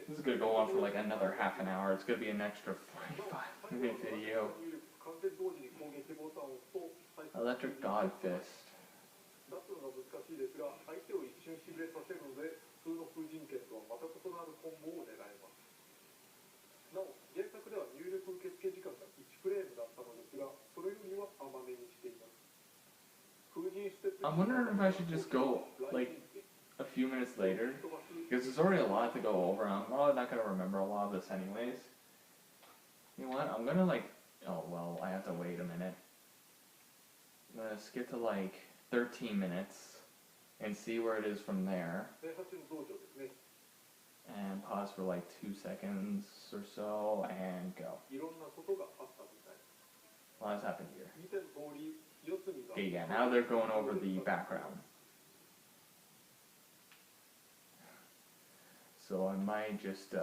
This is gonna go on for like another half an hour. It's gonna be an extra 45-minute video. Electric God Fist. 出すのが難しいですが相手を一瞬しびれさせるので普通の風神剣とはまた異なるコンボを狙えます。なお原作では入力受付時間が1フレームだったのですがそれよりは甘めにしています。風神ステップ I'm wondering if I should just go like a few minutes later, because there's already a lot to go over. I'm probably not gonna remember a lot of this anyways. You know what? I'm gonna like, oh well, I have to wait a minute. I'm gonna skip to like 13 minutes and see where it is from there. 18の道場ですね。 And pause for like 2 seconds or so and go. いろんなことがあったみたい。 What has happened here? 見ての通り四隅が Okay, yeah, now they're going over the background. So I might just,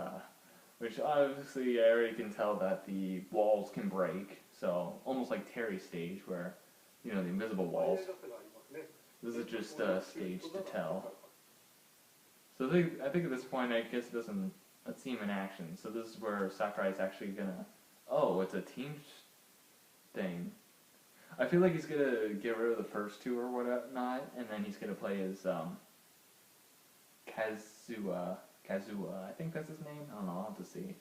which obviously I already can tell that the walls can break. So almost like Terry's stage where, you know, the invisible walls. がありますね。 This is just a stage to tell. So I think at this point, I guess it doesn't, a team in action. So this is where Sakurai's actually gonna, oh, it's a team thing. I feel like he's gonna get rid of the first two or whatnot, and then he's gonna play as, Kazuha, I think that's his name? I don't know, I'll have to see.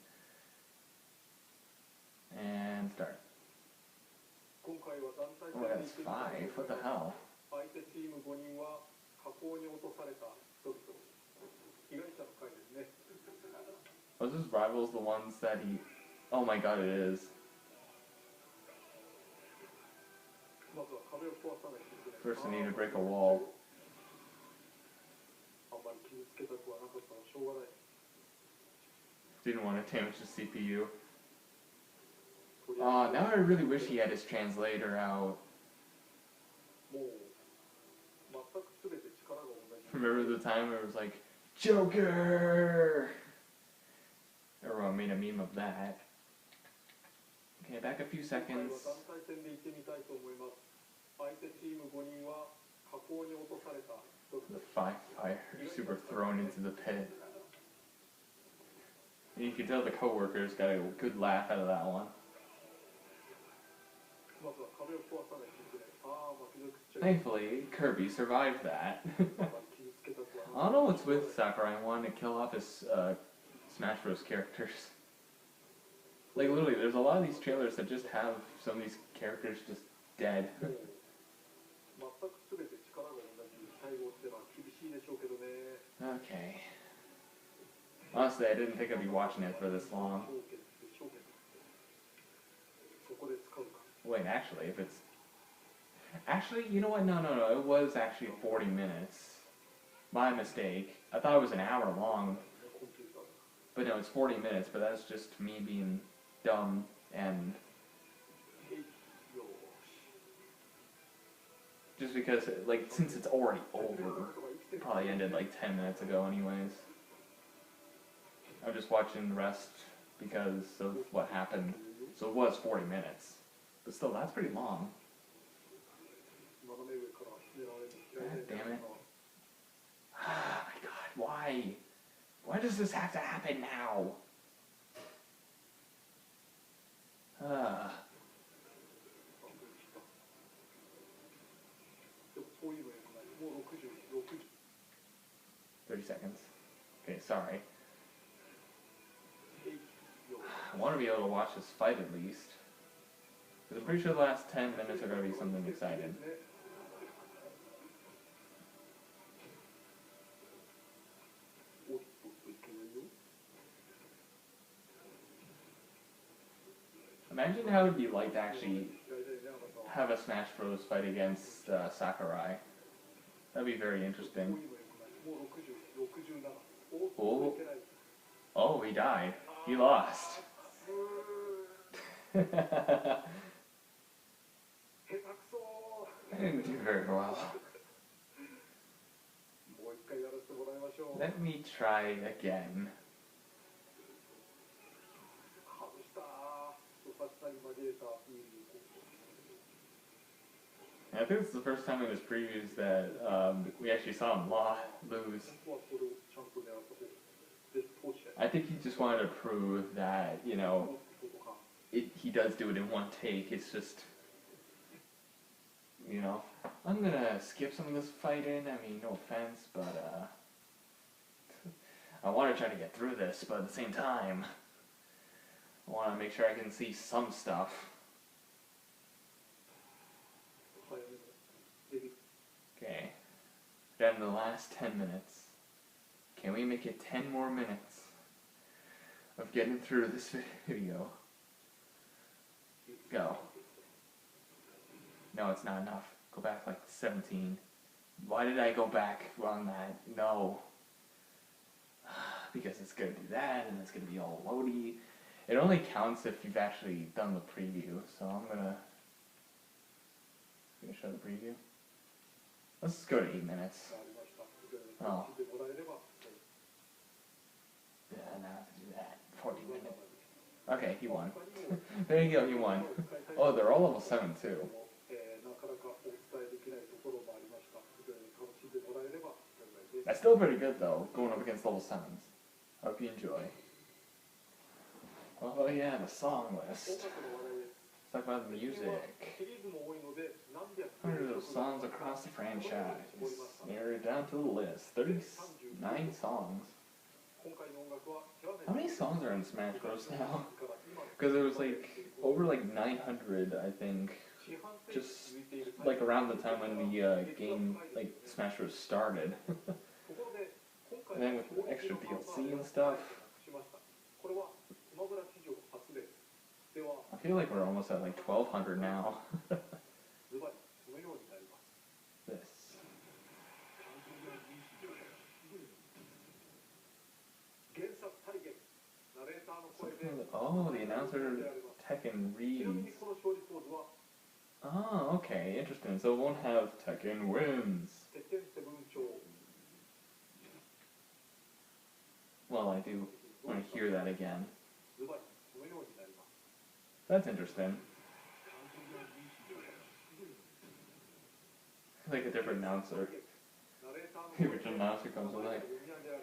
And start. 今回は団体 Oh, that's 5, what the hell? 相手チーム5人は火口に落とされた人々。被害者の会ですね。 Was his rivals the ones that he, oh my god, it is. まずは壁を壊さないといけない。 First I need to break a wall. あんまり傷つけたくはなかったらしょうがない。 Didn't want to damage the CPU. Now I really wish he had his translator out. もう全くすべて力が同じ。 Remember the time where it was like, Joker! Everyone made a meme of that. Okay, back a few 今回 seconds. は団体戦で行ってみたいと思います。相手チーム5人は火口に落とされた人々。 The firefighters who were thrown into the pit. And you can tell the coworkers got a good laugh out of that one. まずは壁を壊さないといけない。ああ、まあ傷つけちゃい Thankfully, Kirby survived that. あんまり傷つけたくは I な don't かった know what's with Sakurai wanting to kill off his Smash Bros. Characters. Like literally, there's a lot of these trailers that just have some of these characters just dead. もう全くすべて力が同じ対応ってのは厳しいでしょうけどね。 Okay. Honestly, I didn't think I'd be watching it for this long. そこで使うか。 Wait, actually, if it's... Actually, you know what? No. It was actually 40 minutes. My mistake. I thought it was an hour long. コンピューターだ。 But no, it's 40 minutes, but that's just me being dumb and... Just because, like, since it's already over, it probably ended like 10 minutes ago anyways. I'm just watching the rest because of what happened. So it was 40 minutes. But still, that's pretty long. God damn it. Oh my god, why? Why does this have to happen now? Ah. 30 seconds. Okay, sorry. I want to be able to watch this fight at least. Because I'm pretty sure the last 10 minutes are going to be something exciting. Imagine how it would be like to actually have a Smash Bros. Fight against Sakurai. That'd be very interesting. Oh, oh, he died. He lost. I didn't do very well. Let me try again. I think this is the first time in his previews that we actually saw him lose. I think he just wanted to prove that, you know, he does do it in one take. It's just, you know, I'm gonna skip some of this fighting. I mean, no offense, but I want to try to get through this, but at the same time, I want to make sure I can see some stuff. Okay, down to the last 10 minutes. Can we make it 10 more minutes of getting through this video? Go. No, it's not enough. Go back like 17. Why did I go back on that? No. Because it's going to do that, and it's going to be all loady. It only counts if you've actually done the preview, so I'm going to show the preview. Let's just go to 8 minutes. Oh. Yeah, now I have to do that. 40 minutes. Okay, he won. There you go, he won. Oh, they're all level 7 too. That's still pretty good though, going up against level 7s. Hope you enjoy. Oh yeah, the song list. Let's talk about the music. Hundreds of songs across the franchise. Narrowed down to the list. 39 songs. How many songs are in Smash Bros. Now? Because it was like over like 900, I think, just like around the time when the game, like Smash Bros. Started. And then with extra DLC and stuff. I feel like we're almost at like 1200 now. This. Oh, the announcer Tekken reads. Oh, okay, interesting. So it won't have Tekken wins. Well, I do want to hear that again. That's interesting. Like a different announcer. The original announcer comes in like,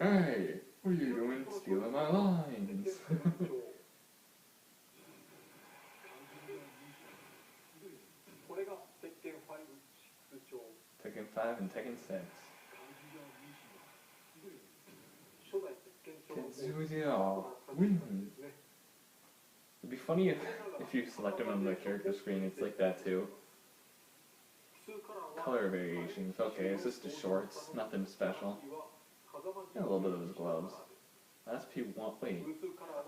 "Hey, what are you doing stealing my lines?" Tekken 5 and Tekken 6. Tetsuya wins. It'd be funny if you select him on the character screen, it's like that too. Color variations, okay, it's just the shorts, nothing special. And a little bit of his gloves. That's P1, wait.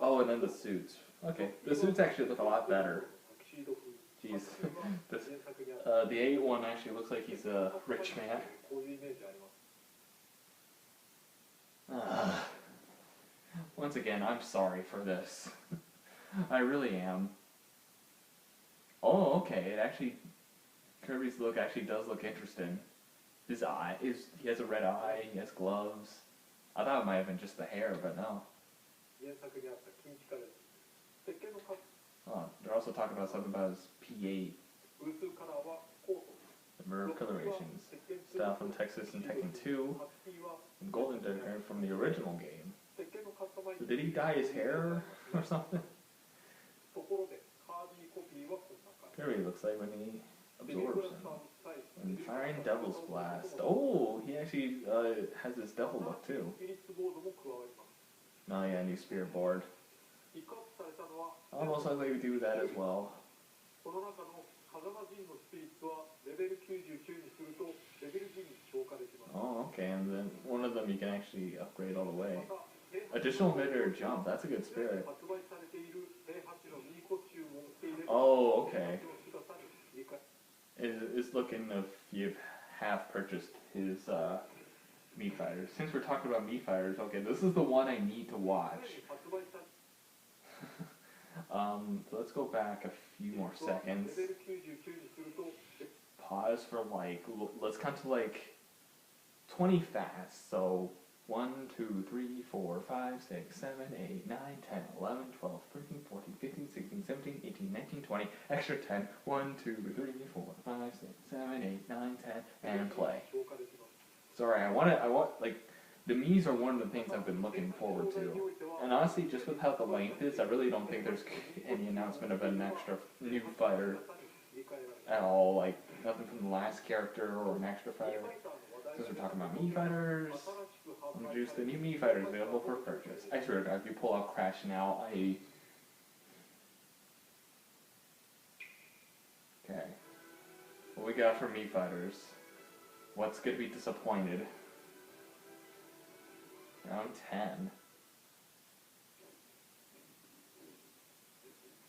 Oh, and then the suits. Okay, the suits actually look a lot better. Jeez. The 8 one actually looks like he's a rich man. Once again, I'm sorry for this. I really am. Oh, okay, it actually Kirby's look actually does look interesting. His eye is he has a red eye, he has gloves. I thought it might have been just the hair, but no. 原作にあった金ピカです。鉄拳のカ Oh, they're also talking about something about his P8, ブルースカラーはコート。 the Murder Colorations, style from Texas and Tekken 2, and Golden Digger from the original game. 鉄拳のカスタマイ So did he dye his hair or something? ところでカービィコピーはこんな感じ。 Kirby looks like when he absorbs him. And firing Devil's Blast. Oh, he actually has his devil look too. フィリッツボードも加わります。 Oh yeah, new spirit board. ピックアップされたのは Almost like we do that as well. この中の風間陣のスピリッツはレベル99にするとレベル10に消化できます。 Oh, okay, and then one of them you can actually upgrade all the way. また Additional mid-air jump, that's a good spirit. 発売されている08のミニコチュームを受け入れ Oh, okay. 姿に理解 It's looking if you have purchased his Mii Fighters. Since we're talking about Mii Fighters, okay, this is the one I need to watch. 発売され So let's go back a few more seconds. レベル99にすると Pause for like, let's count to like 20 fast. So 1, 2, 3, 4, 5, 6, 7, 8, 9, 10, 11, 12, 13, 14, 15, 16, 17, 18, 19, 20, extra 10, 1, 2, 3, 4, 5, 6, 7, 8, 9, 10, and play. 消化できます。 Sorry, like, the Miis are one of the things I've been looking forward to. And honestly, just with how the length is, I really don't think there's any announcement of an extra new fighter at all. Like, nothing from the last character or an extra fighter. Since we're talking about Mii Fighters, introduce the new Mii Fighters available for purchase. I swear to God, if you pull out Crash now, Okay. What we got for Mii Fighters? What's gonna be disappointed? Round 10.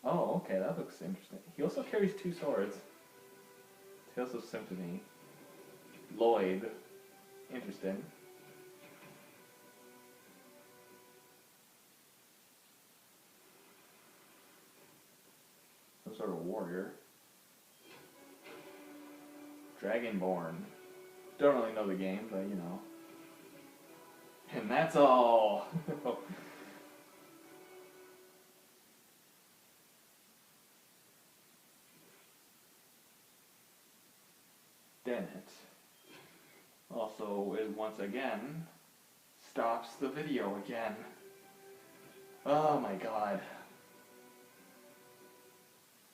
Oh, okay, that looks interesting. He also carries 2 swords. Tales of Symphony. Lloyd. Interesting. Some sort of warrior. Dragonborn. Don't really know the game, but you know. And that's all. Dennett. Also, it once again stops the video again. Oh my god.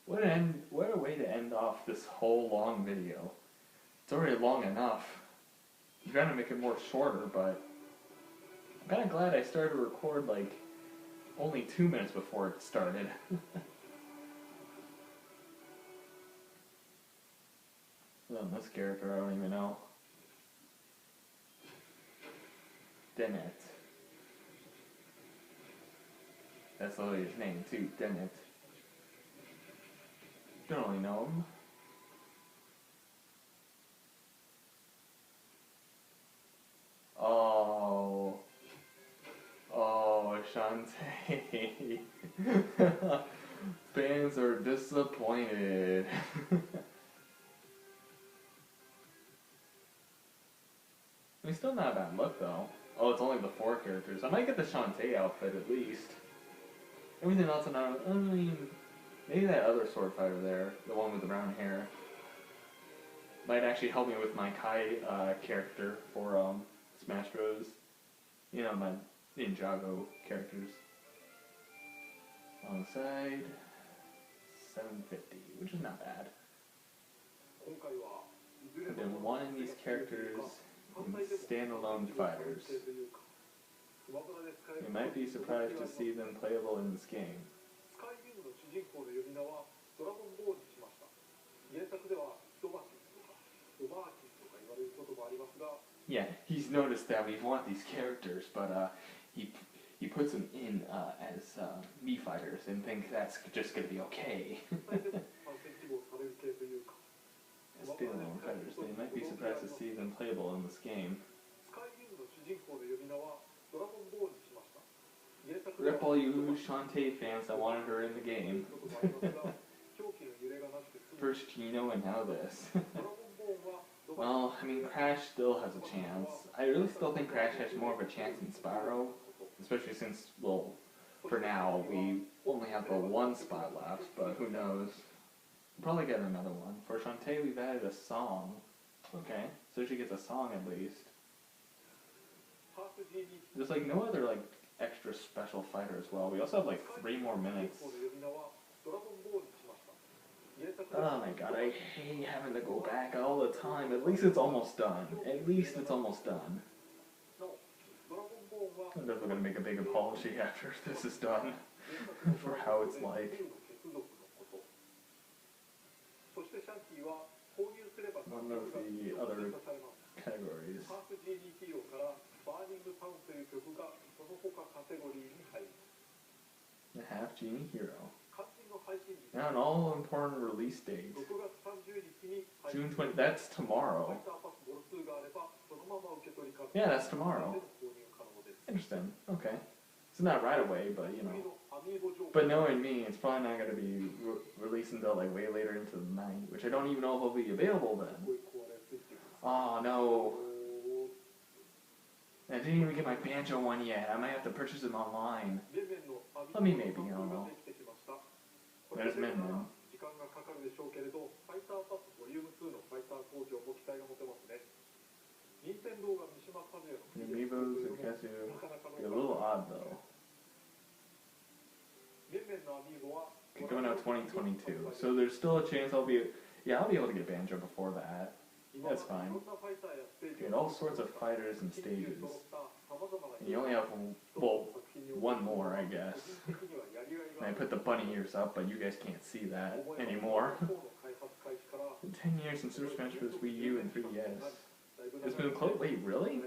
What a way to end off this whole long video. It's already long enough. I'm trying to make it more shorter, but I'm kind of glad I started to record like only 2 minutes before it started. This character, I don't even know. Dennett. That's literally his name too, Dennett. Don't really know him. Oh, Shantae. Fans are disappointed. I mean, still not a bad look though. Oh, it's only the 4 characters. I might get the Shantae outfit at least. Everything else, I mean, maybe that other sword fighter there, the one with the brown hair, might actually help me with my Kai character for Smash Bros. You know, my Ninjago characters. On the side, 750, which is not bad. But then one of these characters in standalone fighters. You might be surprised to see them playable in this game. Yeah, he's noticed that we want these characters, but he puts them in as Mii Fighters and thinks that's just gonna be okay. As standalone fighters, they might be surprised to see them playable in this game. Rip all you Shantae fans that wanted her in the game. For first, and now this. Well, I mean, Crash still has a chance. I really still think Crash has more of a chance than Spyro, especially since, well, for now, we only have the one spot left, but who knows. We'll probably get another one. For Shantae, we've added a song. Okay, so she gets a song at least. There's like no other like extra special fighter as well. We also have like 3 more minutes. Oh my god, I hate having to go back all the time. At least it's almost done. At least it's almost done. I'm definitely gonna make a big apology after this is done for how it's like. One of the other categories. The Half Genie Hero. Now an all important release date. June 20th. That's tomorrow. Yeah, that's tomorrow. Interesting. Okay. It's not right away, but you know. But knowing me, it's probably not going to be released until like way later into the night, which I don't even know if it'll be available then. Oh no. I didn't even get my Banjo one yet. I might have to purchase them online. I mean, maybe, I don't know. There's Maiden. The Amiibos and Kazu be a little odd though. Coming out 2022, so there's still a chance I'll be able to get Banjo before that. That's fine. You get all sorts of fighters and stages. And you only have, well, one more, I guess. And I put the bunny ears up, but you guys can't see that anymore. 10 years since Super Smash Bros. Wii U and 3DS. It's been close. Wait, really?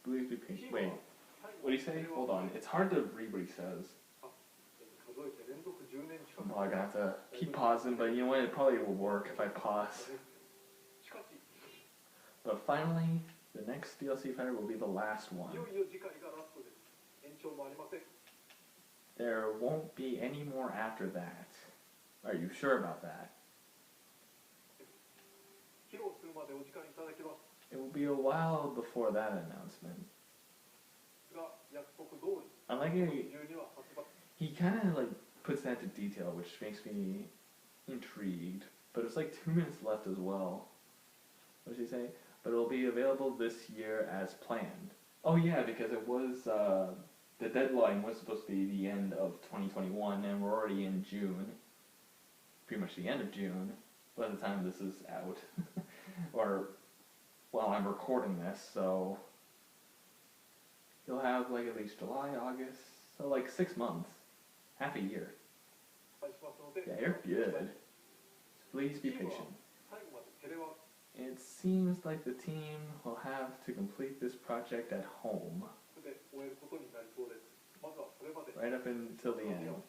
Please be patient. Wait, what do you say? Hold on. It's hard to read what he says. Oh, I'm gonna have to keep pausing, but you know what? It probably will work if I pause. But finally, the next DLC fighter will be the last one. There won't be any more after that. Are you sure about that? It will be a while before that announcement. I like it. He kind of like puts that to detail, which makes me intrigued. But it's like 2 minutes left as well. What did he say? But it will be available this year as planned. Oh yeah, because it was the deadline was supposed to be the end of 2021, and we're already in June. Pretty much the end of June by the time this is out, or while I'm recording this. So you'll have like at least July, August, so like 6 months, half a year. Yeah, you're good. Please be patient. It seems like the team will have to complete this project at home. Right up until the end.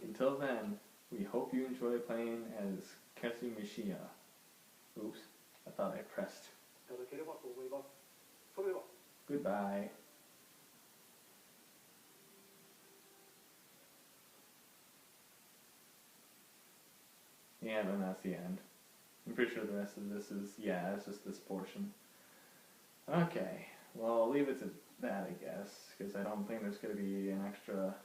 Until then, we hope you enjoy playing as Kazumishiya. Oops, I thought I pressed. Goodbye. Yeah, then that's the end. I'm pretty sure the rest of this is, yeah, it's just this portion. Okay, well, I'll leave it to that, I guess, because I don't think there's going to be an extra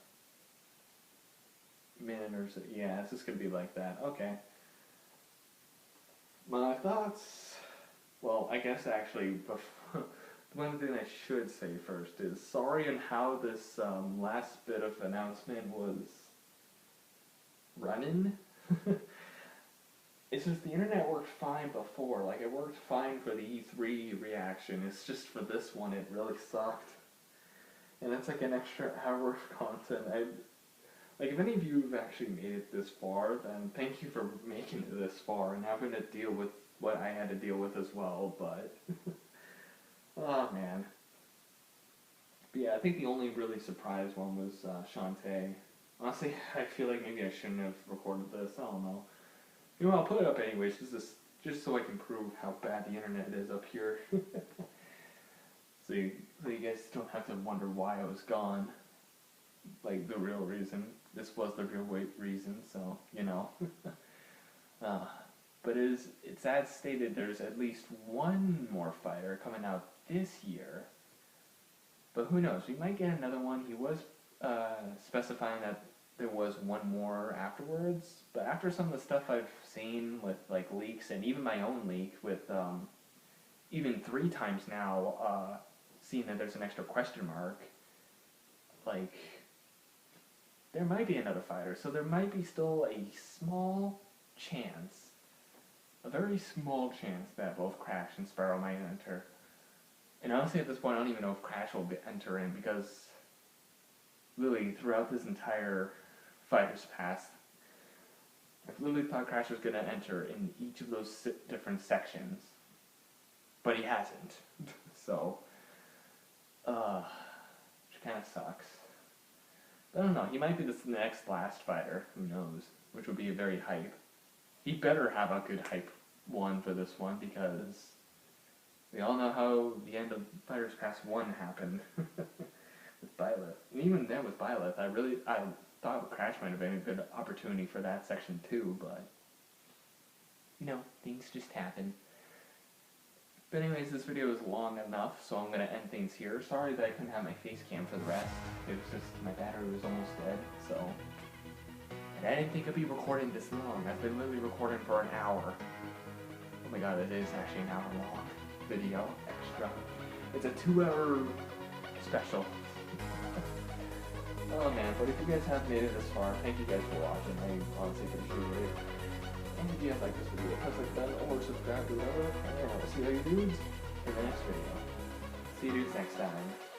minute or so. Yeah, it's just going to be like that. Okay. My thoughts, well, I guess actually, one thing I should say first is sorry on how this last bit of announcement was running. It's just the internet worked fine before. Like, it worked fine for the E3 reaction. It's just for this one, it really sucked. And it's like an extra hour of content. Like, if any of you have actually made it this far, then thank you for making it this far and having to deal with what I had to deal with as well, but... oh, man. But yeah, I think the only really surprised one was Shantae. Honestly, I feel like maybe I shouldn't have recorded this. I don't know. You know, I'll put it up anyways, just to just so I can prove how bad the internet is up here. so you guys don't have to wonder why I was gone. Like, the real reason. This was the real reason, so, you know. But it's as stated, there's at least one more fighter coming out this year. But who knows, we might get another one. He was specifying that there was one more afterwards, but after some of the stuff I've seen with like leaks, and even my own leak with even 3 times now, seeing that there's an extra question mark, like, there might be another fighter, so there might be still a small chance, a very small chance, that both Crash and Sparrow might enter. And honestly, at this point, I don't even know if Crash will enter in, because literally throughout this entire Fighters Pass, I literally thought Crash was going to enter in each of those different sections, but he hasn't. So, which kind of sucks. I don't know, he might be the next last fighter, who knows, which would be a very hype. He better have a good hype one for this one, because we all know how the end of Fighters Pass 1 happened with Byleth. And even then with Byleth, I thought Crash might have been a good opportunity for that section too, but, you know, things just happen. But anyways, this video is long enough, so I'm going to end things here. Sorry that I couldn't have my face cam for the rest. It was just, my battery was almost dead, so. And I didn't think I'd be recording this long. I've been literally recording for an hour. Oh my god, it is actually an hour long video extra. It's a 2-hour special. Oh man, but if you guys have made it this far, thank you guys for watching. I honestly appreciate it. And if you guys like this video, press like button or subscribe or whatever. And I'll see you dudes in the next video. See you dudes next time.